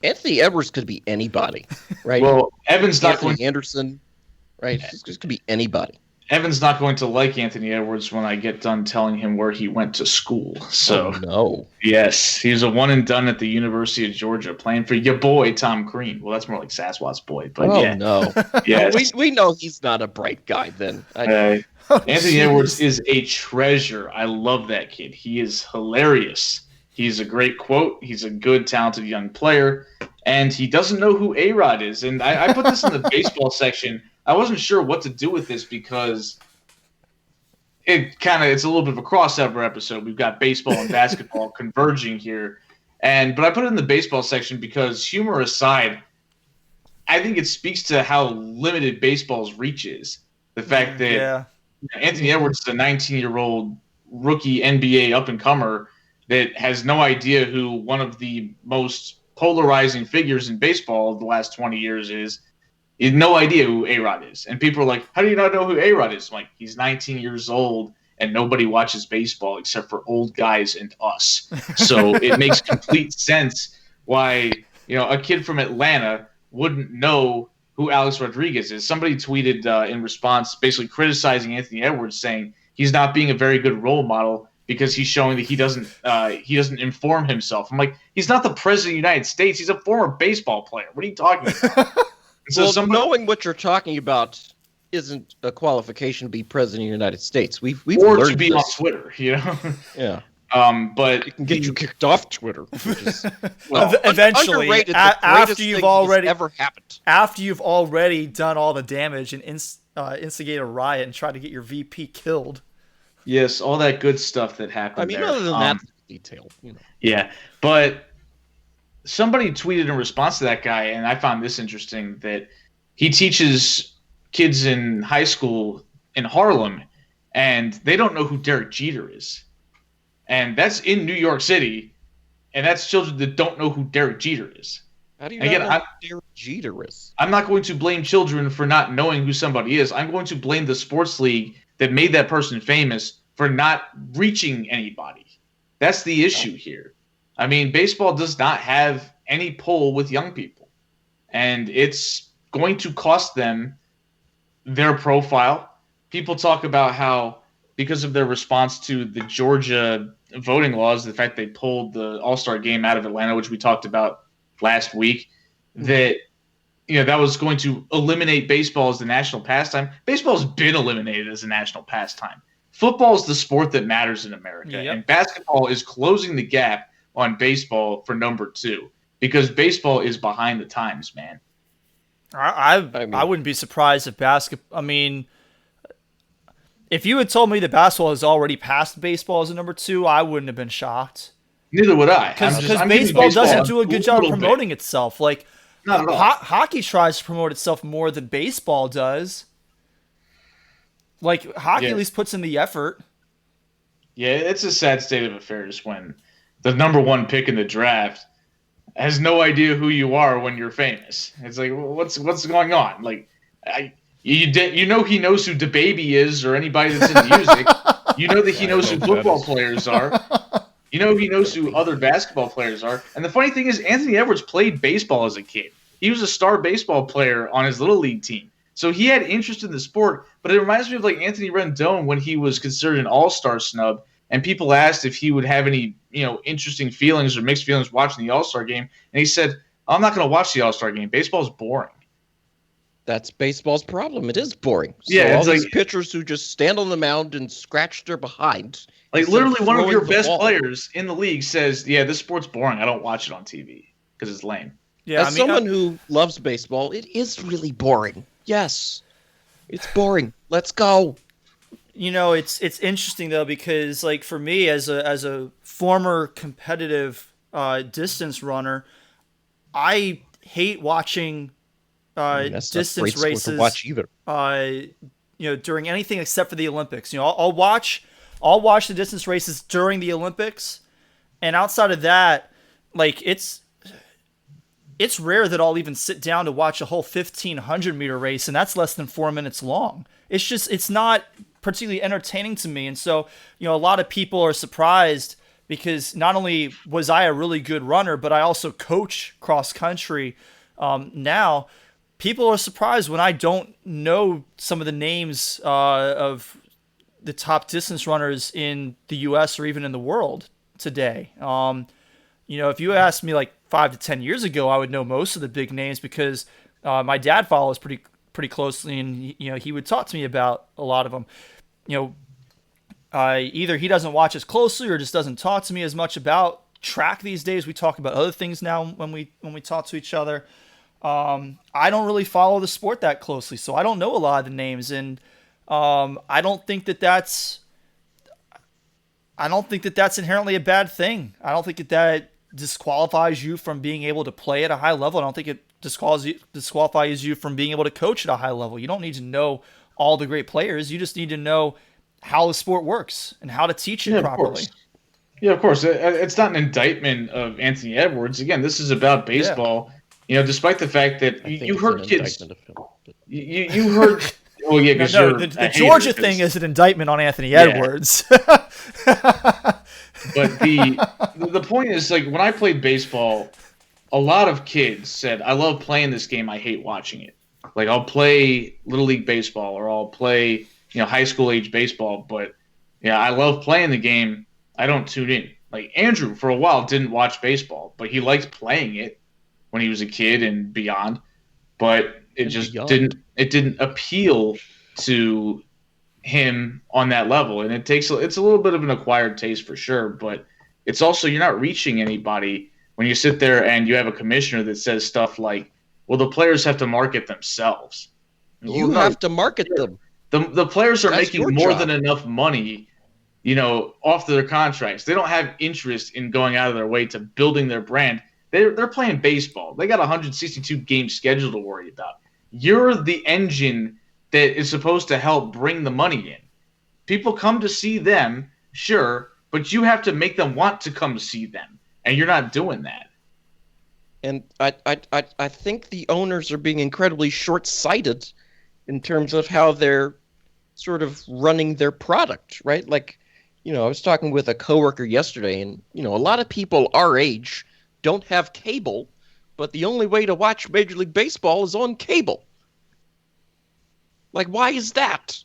Anthony Edwards could be anybody, right? Well, Evan's not Anthony Anderson, right? This could be anybody. Evan's not going to like Anthony Edwards when I get done telling him where he went to school. So, no. Yes, he was a one and done at the University of Georgia, playing for your boy Tom Crean. Well, that's more like Sasquatch's boy, but no. Yes. We know he's not a bright guy then. Anthony Edwards is a treasure. I love that kid. He is hilarious. He's a great quote. He's a good, talented young player, and he doesn't know who A-Rod is. And I put this in the baseball section. I wasn't sure what to do with this because it's a little bit of a crossover episode. We've got baseball and basketball converging here, but I put it in the baseball section because, humor aside, I think it speaks to how limited baseball's reach is. The fact that Anthony Edwards is a 19-year-old rookie NBA up-and-comer that has no idea who one of the most polarizing figures in baseball of the last 20 years is. He had no idea who A-Rod is. And people are like, how do you not know who A-Rod is? I'm like, he's 19 years old, and nobody watches baseball except for old guys and us. So it makes complete sense why a kid from Atlanta wouldn't know who Alex Rodriguez is. Somebody tweeted in response basically criticizing Anthony Edwards, saying he's not being a very good role model because he's showing that he doesn't inform himself. I'm like, he's not the president of the United States. He's a former baseball player. What are you talking about? So knowing what you're talking about isn't a qualification to be president of the United States. We've or learned to be this. on Twitter, Yeah. But It can get you kicked off Twitter, which is Eventually, underrated, after you've already ever happened. After you've already done all the damage and instigate a riot and try to get your VP killed. yes, all that good stuff that happened. I mean, there. other than that detail, Yeah, but somebody tweeted in response to that guy, and I found this interesting, that he teaches kids in high school in Harlem, and they don't know who Derek Jeter is. And that's in New York City, and that's children that don't know who Derek Jeter is. How do you Again, know who Derek Jeter is? I'm not going to blame children for not knowing who somebody is. I'm going to blame the sports league that made that person famous for not reaching anybody. That's the issue here. I mean, baseball does not have any pull with young people, and it's going to cost them their profile. People talk about how, because of their response to the Georgia voting laws, the fact they pulled the All-Star game out of Atlanta, which we talked about last week, that that was going to eliminate baseball as the national pastime. Baseball's been eliminated as a national pastime. Football is the sport that matters in America, and basketball is closing the gap on baseball for number 2 because baseball is behind the times, man. I wouldn't be surprised if basketball. I mean, if you had told me that basketball has already passed baseball as a number 2, I wouldn't have been shocked. Neither would I. Because baseball doesn't do a good job promoting itself. Like, not at all. Hockey tries to promote itself more than baseball does. Like, hockey at least puts in the effort. Yeah, it's a sad state of affairs when the number 1 pick in the draft has no idea who you are when you're famous. It's like, what's going on? Like, you know he knows who DaBaby is or anybody that's in music. You know that he knows who football players are. You know he knows who other basketball players are. And the funny thing is, Anthony Edwards played baseball as a kid. He was a star baseball player on his little league team. So he had interest in the sport, but it reminds me of like Anthony Rendon when he was considered an all-star snub, and people asked if he would have any, interesting feelings or mixed feelings watching the all-star game, and he said, "I'm not going to watch the all-star game. Baseball's boring." That's baseball's problem. It is boring. So Yeah, all these pitchers who just stand on the mound and scratch their behind. Like literally one of your best players in the league says, "Yeah, this sport's boring. I don't watch it on TV because it's lame." Yeah, as someone who loves baseball, it is really boring. Yes, it's boring. Let's go. It's interesting though, because like for me as a former competitive distance runner, I hate watching distance races. To watch either. During anything except for the Olympics. I'll watch the distance races during the Olympics, and outside of that, like it's rare that I'll even sit down to watch a whole 1,500 meter race, and that's less than 4 minutes long. It's not particularly entertaining to me. And so, a lot of people are surprised because not only was I a really good runner, but I also coach cross country. Now, people are surprised when I don't know some of the names of the top distance runners in the U.S. or even in the world today. If you asked me like 5 to 10 years ago, I would know most of the big names because my dad follows pretty closely, and he would talk to me about a lot of them. Either he doesn't watch as closely or just doesn't talk to me as much about track these days. We talk about other things now when we talk to each other. I don't really follow the sport that closely, so I don't know a lot of the names, and I don't think that that's inherently a bad thing. I don't think that disqualifies you from being able to play at a high level. I don't think it disqualifies you from being able to coach at a high level. You don't need to know all the great players. You just need to know how the sport works and how to teach it properly. Of course. It's not an indictment of Anthony Edwards. Again, this is about baseball. Yeah. Despite the fact that you heard kids, you heard. Oh yeah, because the Georgia thing is an indictment on Anthony Edwards. But the point is, like, when I played baseball, a lot of kids said, "I love playing this game. I hate watching it." Like, I'll play Little League baseball or I'll play, high school age baseball, but I love playing the game. I don't tune in. Like Andrew, for a while, didn't watch baseball, but he liked playing it when he was a kid and beyond. But it just didn't appeal to him on that level. And it's a little bit of an acquired taste for sure, but it's also, you're not reaching anybody when you sit there and you have a commissioner that says stuff like, well, the players have to market themselves. You have to market them. The players are That's making more than enough money, off their contracts. They don't have interest in going out of their way to building their brand. They're playing baseball. They got 162 games scheduled to worry about. You're the engine that is supposed to help bring the money in. People come to see them, sure, but you have to make them want to come see them, and you're not doing that. And I think the owners are being incredibly short-sighted in terms of how they're sort of running their product, right? Like, I was talking with a coworker yesterday, and, a lot of people our age don't have cable, but the only way to watch Major League Baseball is on cable. Like, why is that?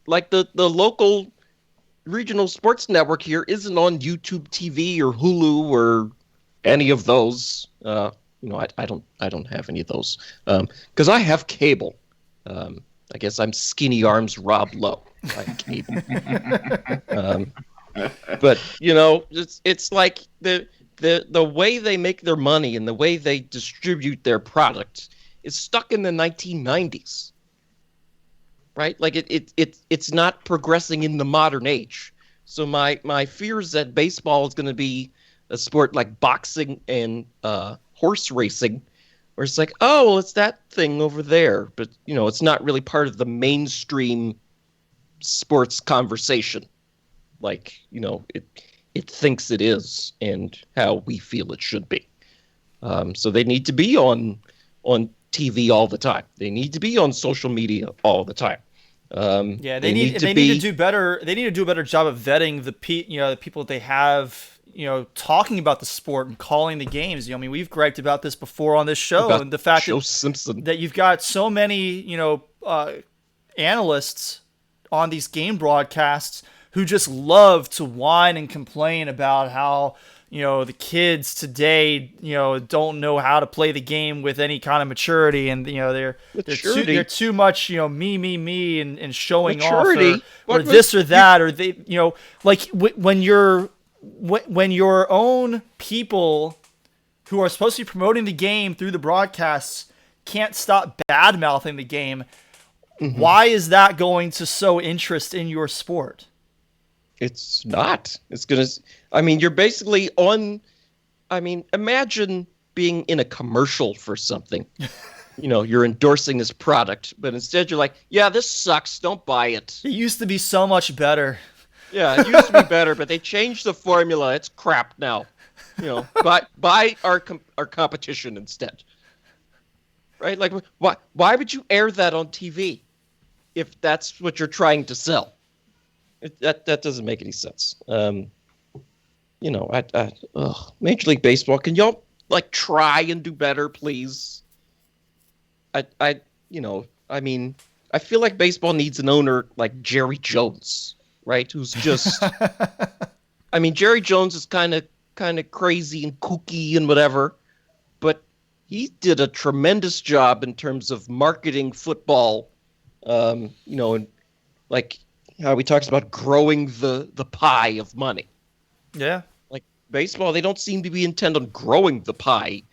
Like, the local regional sports network here isn't on YouTube TV or Hulu or any of those. I don't have any of those because I have cable. I guess I'm skinny arms Rob Lowe. I have cable. But it's like the way they make their money and the way they distribute their product is stuck in the 1990s. Right? Like it's not progressing in the modern age. So my fear is that baseball is going to be a sport like boxing and horse racing, where it's like, oh, well, it's that thing over there, but it's not really part of the mainstream sports conversation. Like it thinks it is, and how we feel it should be. So they need to be on TV all the time. They need to be on social media all the time. They need to do better. They need to do a better job of vetting the people that they have, talking about the sport and calling the games. We've griped about this before on this show, and the fact that you've got so many, analysts on these game broadcasts who just love to whine and complain about how the kids today don't know how to play the game with any kind of maturity, and they're too much me and showing maturity. off or this or that, or they like when your own people who are supposed to be promoting the game through the broadcasts can't stop bad mouthing the game. Mm-hmm. Why is that going to sow interest in your sport? It's not. It's going to... you're basically on... imagine being in a commercial for something. You're endorsing this product, but instead you're like, yeah, this sucks. Don't buy it. It used to be so much better. Yeah, it used to be better, but they changed the formula. It's crap now. Buy our competition instead. Right? Like, why would you air that on TV if that's what you're trying to sell? That doesn't make any sense. Major League Baseball, can y'all try and do better, please? I feel like baseball needs an owner like Jerry Jones, right? Who's just, Jerry Jones is kind of crazy and kooky and whatever, but he did a tremendous job in terms of marketing football, and how he talks about growing the pie of money. Yeah. Like baseball, they don't seem to be intent on growing the pie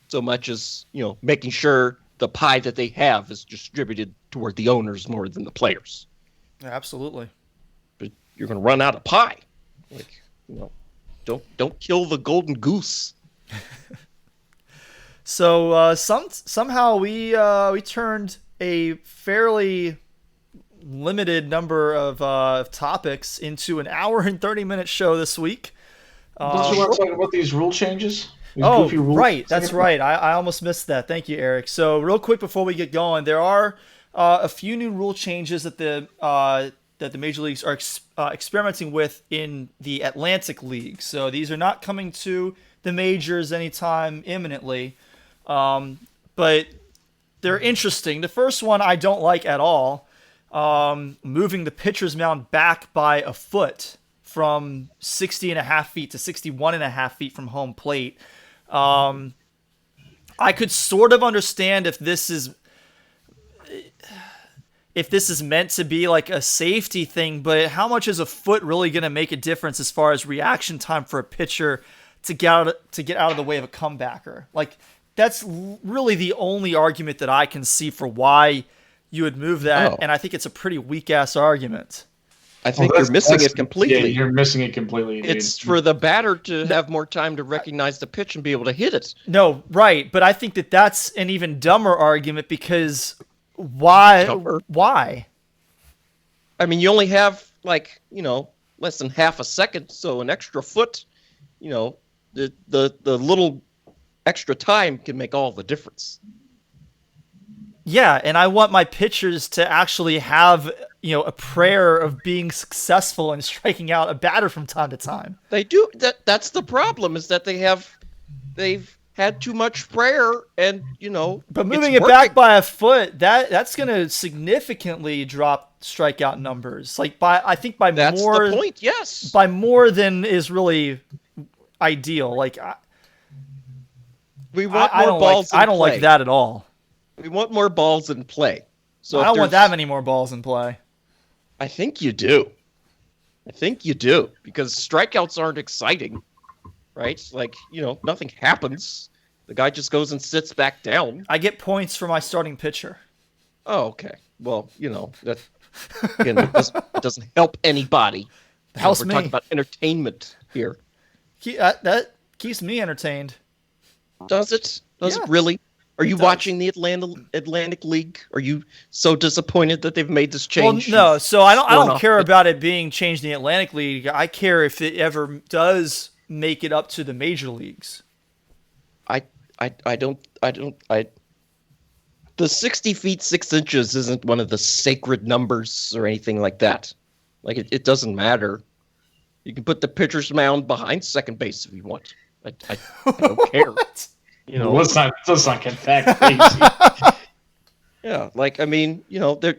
so much as, making sure the pie that they have is distributed toward the owners more than the players. Yeah, absolutely. But you're going to run out of pie. Don't kill the golden goose. So somehow we turned a fairly limited number of topics into an hour and 30-minute show this week. Don't you want to talk about these rule changes? Right. That's right. I almost missed that. Thank you, Eric. So real quick before we get going, there are a few new rule changes that the major leagues are experimenting with in the Atlantic League. So these are not coming to the majors anytime imminently, but they're interesting. The first one I don't like at all. Moving the pitcher's mound back by a foot from 60.5 feet to 61.5 feet from home plate. I could sort of understand if this is meant to be like a safety thing, but how much is a foot really going to make a difference as far as reaction time for a pitcher to get out of the way of a comebacker? Like, that's really the only argument that I can see for why you would move that, and I think it's a pretty weak-ass argument. I think you're missing it completely. Yeah, you're missing it completely. Dude. It's for the batter to have more time to recognize the pitch and be able to hit it. No, right, but I think that's an even dumber argument because why? Dumber? Why? I mean, you only have, less than half a second, so an extra foot, the little extra time can make all the difference. Yeah, and I want my pitchers to actually have, a prayer of being successful and striking out a batter from time to time. They do. That's the problem, is that they've had too much prayer and, But moving it back by a foot, that's going to significantly drop strikeout numbers. That's the point, yes. By more than is really ideal. We want more balls in play. I don't like that at all. We want more balls in play. So I don't want that many more balls in play. I think you do. Because strikeouts aren't exciting, right? Nothing happens. The guy just goes and sits back down. I get points for my starting pitcher. Oh, okay. Well, that again, it doesn't help anybody. Helps we're me. talking about entertainment here. That keeps me entertained. Does it? Does Yeah. it really? Are you does. watching the Atlantic League? Are you so disappointed that they've made this change? Well, no. So I don't care about it being changed in the Atlantic League. I care if it ever does make it up to the major leagues. The 60 feet 6 inches isn't one of the sacred numbers or anything like that. It doesn't matter. You can put the pitcher's mound behind second base if you want. I don't care. Let's not get that crazy. Yeah,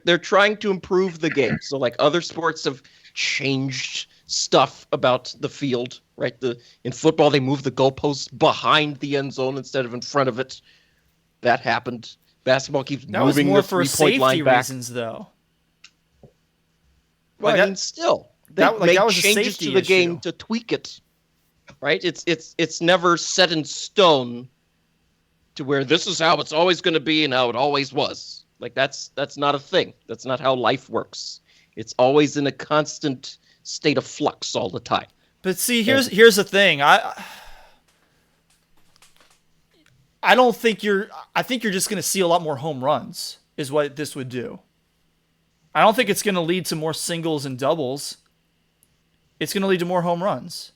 they're trying to improve the game. So other sports have changed stuff about the field, right? In football they move the goalposts behind the end zone instead of in front of it. That happened. Basketball keeps moving the 3-point line back. Reasons, though. Well, still, they made that was a changes safety to the issue. game to tweak it. Right? It's never set in stone to where this is how it's always going to be and how it always was. That's not a thing. That's not how life works. It's always in a constant state of flux all the time. But see, here's the thing. I think you're just going to see a lot more home runs is what this would do. I don't think it's going to lead to more singles and doubles. It's going to lead to more home runs.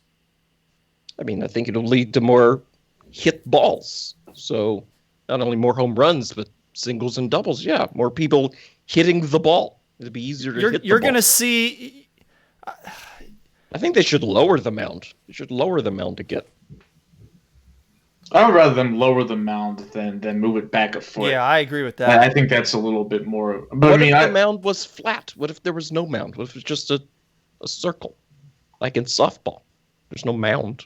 I think it'll lead to more hit balls. So not only more home runs, but singles and doubles. Yeah, more people hitting the ball. It'll be easier to hit the ball. You're going to see... I think they should lower the mound. They should lower the mound again. I would rather them lower the mound than move it back a foot. Yeah, I agree with that. I think that's a little bit more. But What if the mound was flat? What if there was no mound? What if it was just a circle, like in softball? There's no mound.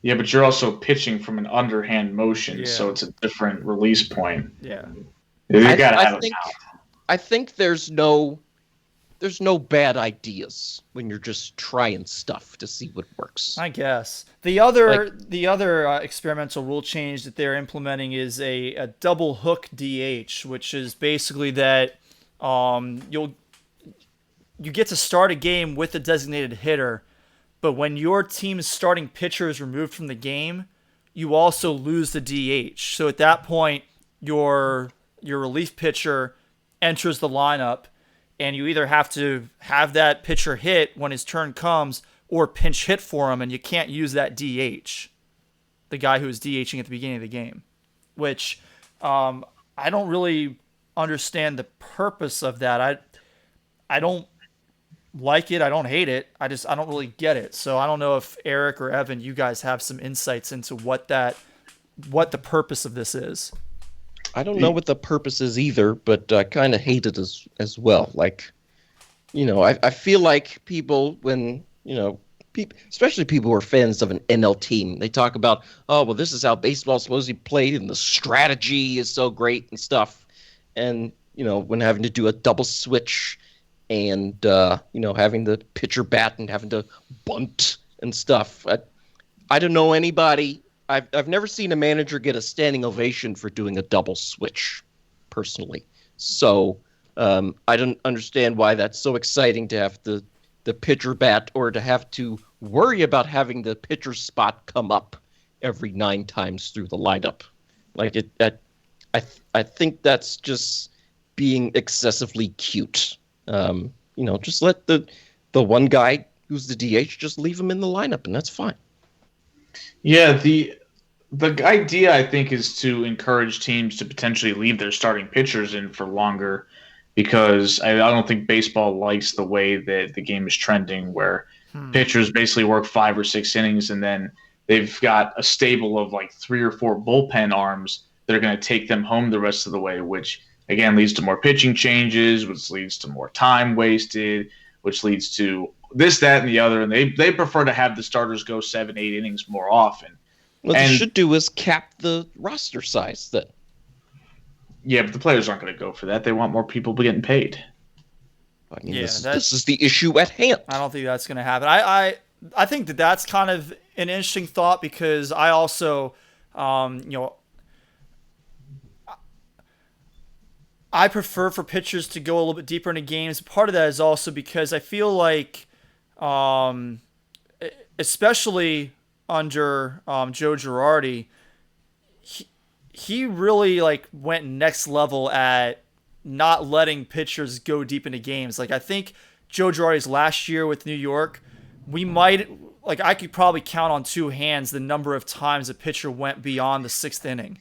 Yeah, but you're also pitching from an underhand motion, so it's a different release point. Yeah, you gotta have a mound. I think there's no bad ideas when you're just trying stuff to see what works. I guess the other experimental rule change that they're implementing is a double hook DH, which is basically that you get to start a game with a designated hitter, but when your team's starting pitcher is removed from the game, you also lose the DH. So at that point, your relief pitcher enters the lineup. And you either have to have that pitcher hit when his turn comes or pinch hit for him, and you can't use that DH, the guy who was DHing at the beginning of the game, which I don't really understand the purpose of that. I don't like it. I don't hate it. I don't really get it. So I don't know if Eric or Evan, you guys have some insights into what the purpose of this is. I don't know what the purpose is either, but I kind of hate it as well. I feel like people, when Especially people who are fans of an NL team, they talk about, oh, well, this is how baseball's supposed to be played, and the strategy is so great and stuff. And, when having to do a double switch and, having the pitcher bat and having to bunt and stuff. I don't know anybody. I've never seen a manager get a standing ovation for doing a double switch, personally. So I don't understand why that's so exciting to have the pitcher bat, or to have to worry about having the pitcher spot come up every 9 times through the lineup. I think that's just being excessively cute. Just let the one guy who's the DH, just leave him in the lineup, and that's fine. Yeah, the idea, I think, is to encourage teams to potentially leave their starting pitchers in for longer, because I don't think baseball likes the way that the game is trending, where pitchers basically work 5 or 6 innings, and then they've got a stable of like 3 or 4 bullpen arms that are going to take them home the rest of the way, which again leads to more pitching changes, which leads to more time wasted, which leads to this, that, and the other. And they prefer to have the starters go 7, 8 innings more often. What they should do is cap the roster size then. Yeah, but the players aren't going to go for that. They want more people getting paid. I mean, this is the issue at hand. I don't think that's going to happen. I think that's kind of an interesting thought, because I also, I prefer for pitchers to go a little bit deeper into games. Part of that is also because I feel like, especially under Joe Girardi, he really went next level at not letting pitchers go deep into games. I think Joe Girardi's last year with New York, I could probably count on 2 hands the number of times a pitcher went beyond the 6th inning.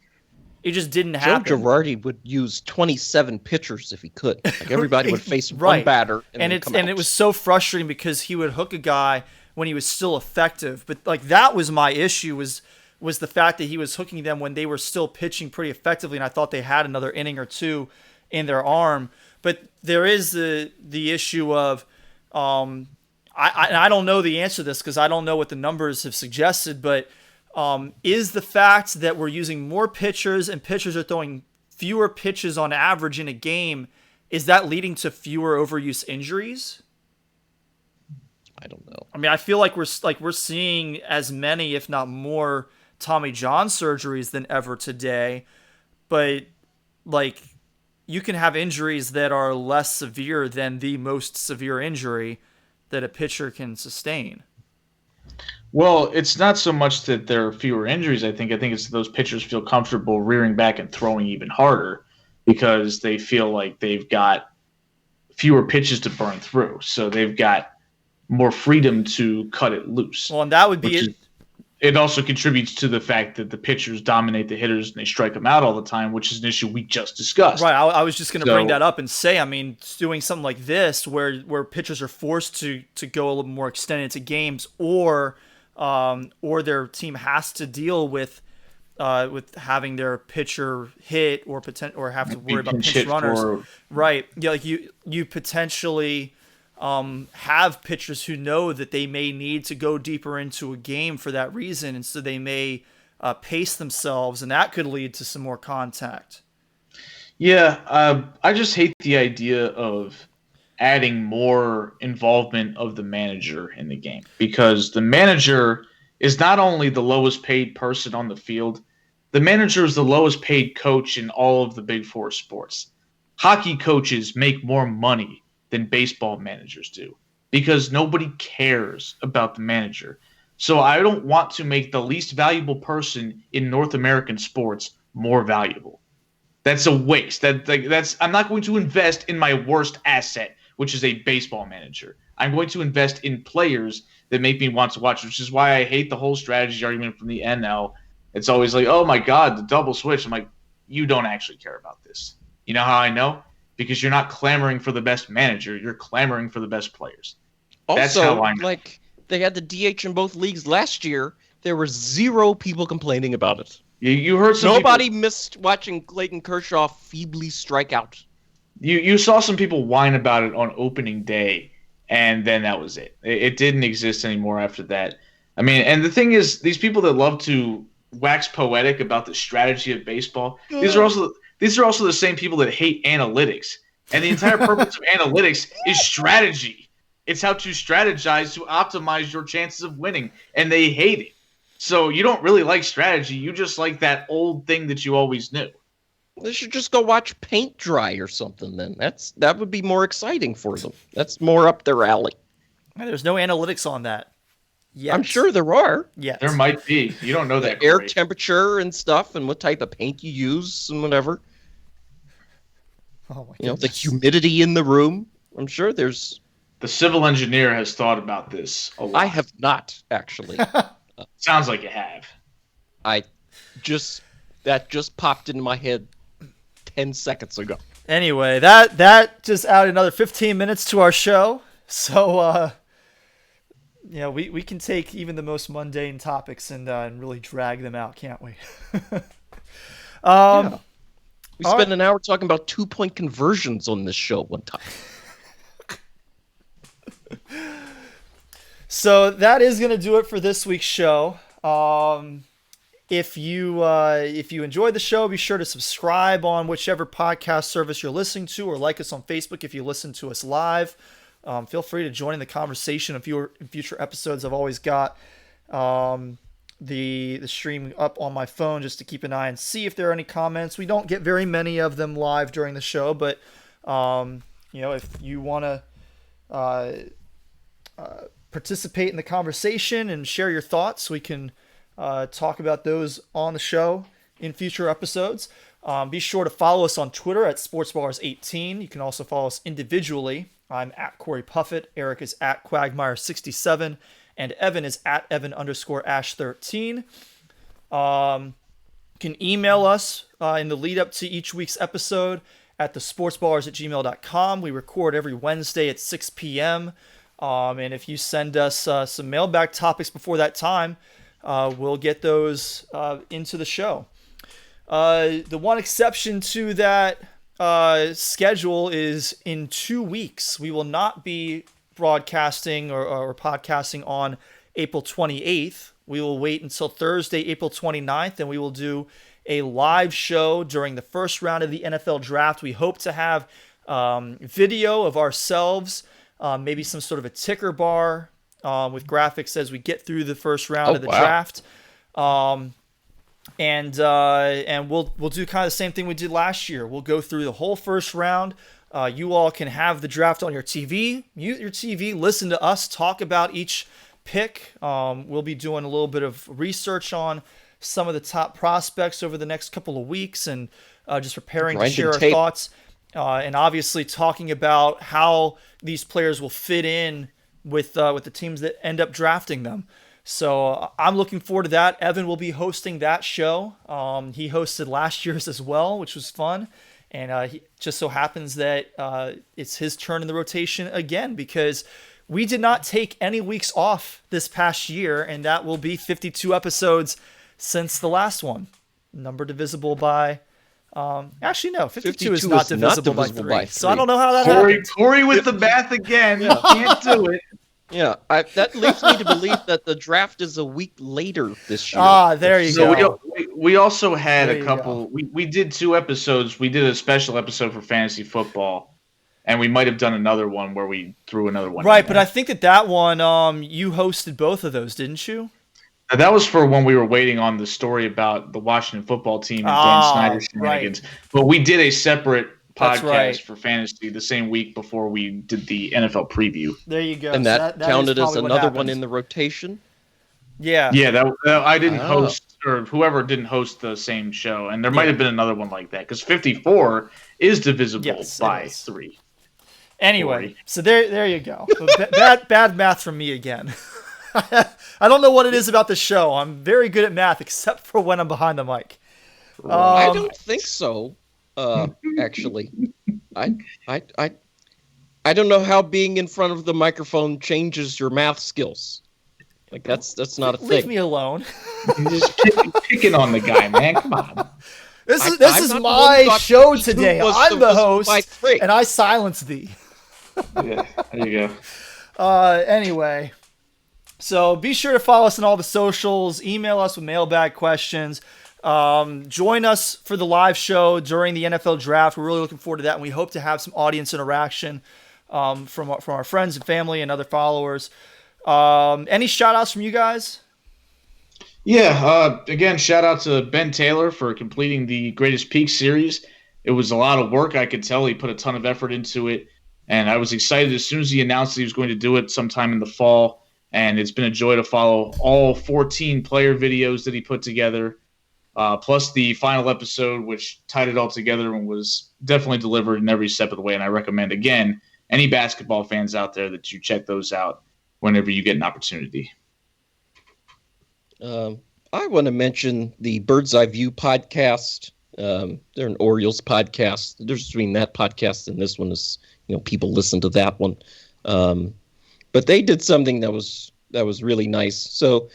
It just didn't happen. Joe Girardi would use 27 pitchers if he could. Everybody would face one batter, and it was so frustrating because he would hook a guy when he was still effective. But that was my issue, was the fact that he was hooking them when they were still pitching pretty effectively, and I thought they had another inning or 2 in their arm. But there is the issue of I don't know the answer to this, because I don't know what the numbers have suggested, but is the fact that we're using more pitchers and pitchers are throwing fewer pitches on average in a game, is that leading to fewer overuse injuries? I don't know. I mean, I feel like we're seeing as many, if not more, Tommy John surgeries than ever today, but you can have injuries that are less severe than the most severe injury that a pitcher can sustain. Well, it's not so much that there are fewer injuries. I think it's those pitchers feel comfortable rearing back and throwing even harder, because they feel like they've got fewer pitches to burn through. So they've got more freedom to cut it loose. Well, and that would be it. It also contributes to the fact that the pitchers dominate the hitters and they strike them out all the time, which is an issue we just discussed. Right. I was just going to bring that up and say, I mean, doing something like this where pitchers are forced to go a little more extended into games, or their team has to deal with having their pitcher hit or have to worry about pinch runners. Right. Yeah, you potentially have pitchers who know that they may need to go deeper into a game for that reason, and so they may pace themselves, and that could lead to some more contact. Yeah, I just hate the idea of adding more involvement of the manager in the game, because the manager is not only the lowest paid person on the field, the manager is the lowest paid coach in all of the Big Four sports. Hockey coaches make more money than baseball managers do, because nobody cares about the manager. So I don't want to make the least valuable person in North American sports more valuable. That's a waste. I'm not going to invest in my worst asset, which is a baseball manager. I'm going to invest in players that make me want to watch, which is why I hate the whole strategy argument from the NL. It's always like, oh my God, the double switch. I'm like, you don't actually care about this. You know how I know? Because you're not clamoring for the best manager. You're clamoring for the best players. That's how I know. They had the DH in both leagues last year. There were 0 people complaining about it. You heard some Nobody missed watching Clayton Kershaw feebly strike out. You saw some people whine about it on opening day, and then that was it. It didn't exist anymore after that. I mean, and the thing is, these people that love to wax poetic about the strategy of baseball, these are also the same people that hate analytics. And the entire purpose of analytics is strategy. It's how to strategize to optimize your chances of winning, and they hate it. So you don't really like strategy. You just like that old thing that you always knew. They should just go watch paint dry or something then. That would be more exciting for them. That's more up their alley. There's no analytics on that yet. I'm sure there are. Yes. There might be. You don't know that. Air temperature and stuff and what type of paint you use and whatever. Oh my goodness. The humidity in the room. I'm sure there's... The civil engineer has thought about this a lot. I have not, actually. Sounds like you have. That just popped into my head 10 seconds ago. Anyway, that just added another 15 minutes to our show. So, we can take even the most mundane topics and really drag them out, can't we? Yeah. We spent an hour talking about 2-point conversions on this show one time. So that is going to do it for this week's show. If you enjoyed the show, be sure to subscribe on whichever podcast service you're listening to, or like us on Facebook if you listen to us live. Feel free to join in the conversation in future episodes. I've always got the stream up on my phone just to keep an eye and see if there are any comments. We don't get very many of them live during the show, but if you want to participate in the conversation and share your thoughts, we can talk about those on the show in future episodes. Be sure to follow us on Twitter at SportsBallers18. You can also follow us individually. I'm at Corey Puffett, Eric is at Quagmire67, and Evan is at Evan_Ash13. You can email us in the lead up to each week's episode at thesportsballers@gmail.com. We record every Wednesday at 6 p.m. And if you send us some mailbag topics before that time, we'll get those into the show. The one exception to that schedule is in 2 weeks. We will not be broadcasting or podcasting on April 28th. We will wait until Thursday, April 29th, and we will do a live show during the first round of the NFL draft. We hope to have video of ourselves, maybe some sort of a ticker bar with graphics as we get through the first round of the draft. And we'll do kind of the same thing we did last year. We'll go through the whole first round. You all can have the draft on your TV. Mute your TV. Listen to us talk about each pick. We'll be doing a little bit of research on some of the top prospects over the next couple of weeks, and just preparing to share our thoughts. And obviously talking about how these players will fit in with the teams that end up drafting them. So I'm looking forward to that. Evan will be hosting that show. He hosted last year's as well, which was fun. And he just so happens that it's his turn in the rotation again, because we did not take any weeks off this past year, and that will be 52 episodes since the last one. Number divisible by... actually, no, 52 is not divisible by 3. So I don't know how that happened. Corey with the math again. You can't do it. Yeah, that leads me to believe that the draft is a week later this year. Ah, there you go. So we also had a couple. We did 2 episodes. We did a special episode for fantasy football, and we might have done another one where we threw another one. Right, but I think that one you hosted both of those, didn't you? Now, that was for when we were waiting on the story about the Washington football team and Dan Snyder's shenanigans. Right. But we did a separate podcast for fantasy the same week before we did the NFL preview. There you go. And so that counted as another one in the rotation? Yeah. Yeah, I didn't host, or whoever didn't host the same show. And there might have been another one like that, because 54 is divisible by 3. Anyway, 40. So there you go. Bad math from me again. I don't know what it is about the show. I'm very good at math, except for when I'm behind the mic. I don't think so. Actually, I don't know how being in front of the microphone changes your math skills. Like that's not a thing. Leave me alone. You're just picking on the guy, man. Come on. This is my show today. I'm the host, and I silence thee. Yeah, there you go. Anyway, so be sure to follow us on all the socials. Email us with mailbag questions. Join us for the live show during the NFL draft. We're really looking forward to that, and we hope to have some audience interaction from our friends and family and other followers. Any shout outs from you guys? Yeah, again, shout out to Ben Taylor for completing the Greatest Peak series. It was a lot of work. I could tell he put a ton of effort into it, and I was excited as soon as he announced that he was going to do it sometime in the fall, and it's been a joy to follow all 14 player videos that he put together, plus the final episode, which tied it all together and was definitely delivered in every step of the way, and I recommend, again, any basketball fans out there that you check those out whenever you get an opportunity. I want to mention the Bird's Eye View podcast. They're an Orioles podcast. The difference between that podcast and this one is, people listen to that one. But they did something that was really nice. So,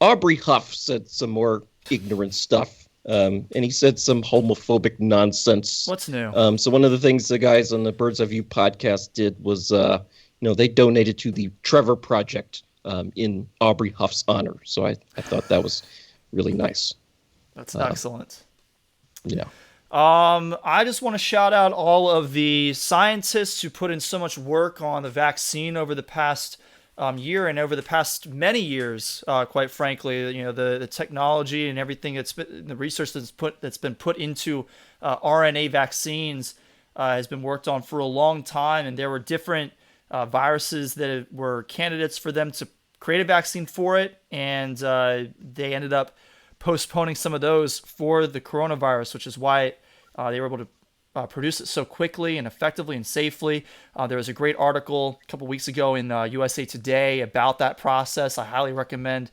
Aubrey Huff said some more ignorant stuff. And he said some homophobic nonsense. What's new? So one of the things the guys on the Bird's Eye View podcast did was, they donated to the Trevor Project in Aubrey Huff's honor. So I thought that was really nice. That's excellent. Yeah. I just want to shout out all of the scientists who put in so much work on the vaccine over the past year and over the past many years, quite frankly. The technology and everything the research that's been put into RNA vaccines has been worked on for a long time, and there were different viruses that were candidates for them to create a vaccine for it, and they ended up postponing some of those for the coronavirus, which is why they were able to produce it so quickly and effectively and safely. There was a great article a couple weeks ago in USA Today about that process. I highly recommend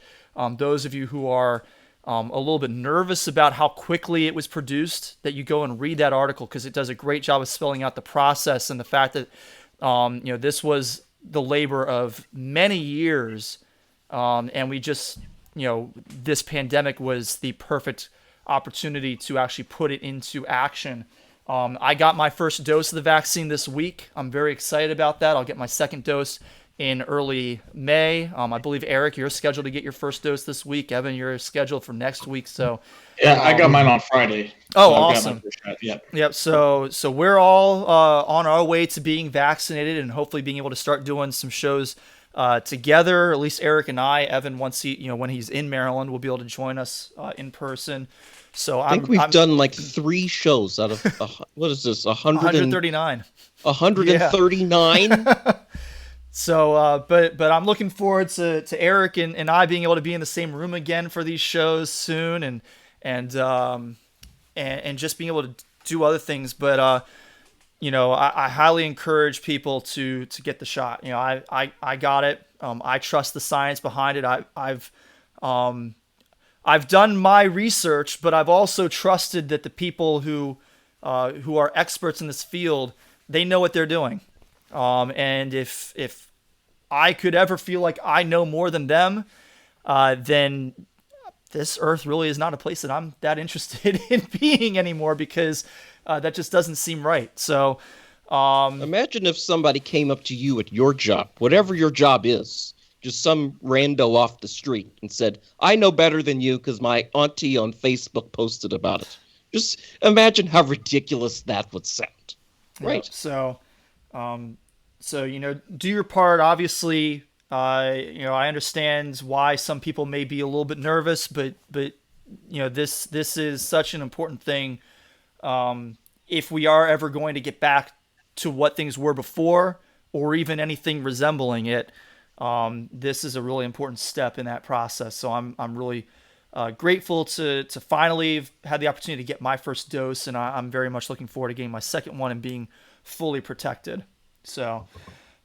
those of you who are a little bit nervous about how quickly it was produced that you go and read that article, because it does a great job of spelling out the process and the fact that this was the labor of many years, and we just, this pandemic was the perfect opportunity to actually put it into action. I got my first dose of the vaccine this week. I'm very excited about that. I'll get my second dose in early May. I believe, Eric, you're scheduled to get your first dose this week. Evan, you're scheduled for next week. So, yeah, I got mine on Friday. Oh, so awesome. Yep. So we're all on our way to being vaccinated and hopefully being able to start doing some shows together. At least Eric and I. Evan, once when he's in Maryland, will be able to join us in person. So I think we've done like 3 shows out of what is this? 139. 139. Yeah. So, but I'm looking forward to Eric and I being able to be in the same room again for these shows soon, and just being able to do other things. But I highly encourage people to get the shot. I got it. I trust the science behind it. I've done my research, but I've also trusted that the people who are experts in this field, they know what they're doing. And if I could ever feel like I know more than them, then this earth really is not a place that I'm that interested in being anymore, because that just doesn't seem right. So imagine if somebody came up to you at your job, whatever your job is, just some rando off the street, and said, I know better than you because my auntie on Facebook posted about it. Just imagine how ridiculous that would sound. Right. Yeah, so do your part. Obviously, I understand why some people may be a little bit nervous, but this is such an important thing. If we are ever going to get back to what things were before, or even anything resembling it, this is a really important step in that process. So I'm really grateful to finally have had the opportunity to get my first dose, and I'm very much looking forward to getting my second one and being fully protected. So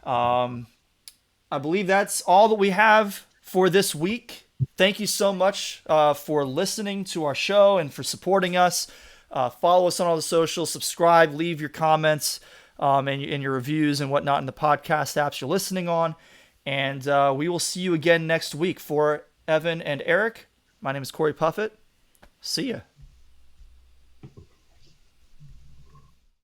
I believe that's all that we have for this week. Thank you so much for listening to our show and for supporting us. Follow us on all the socials, subscribe, leave your comments and your reviews and whatnot in the podcast apps you're listening on. And we will see you again next week. For Evan and Eric, my name is Corey Puffett. See ya.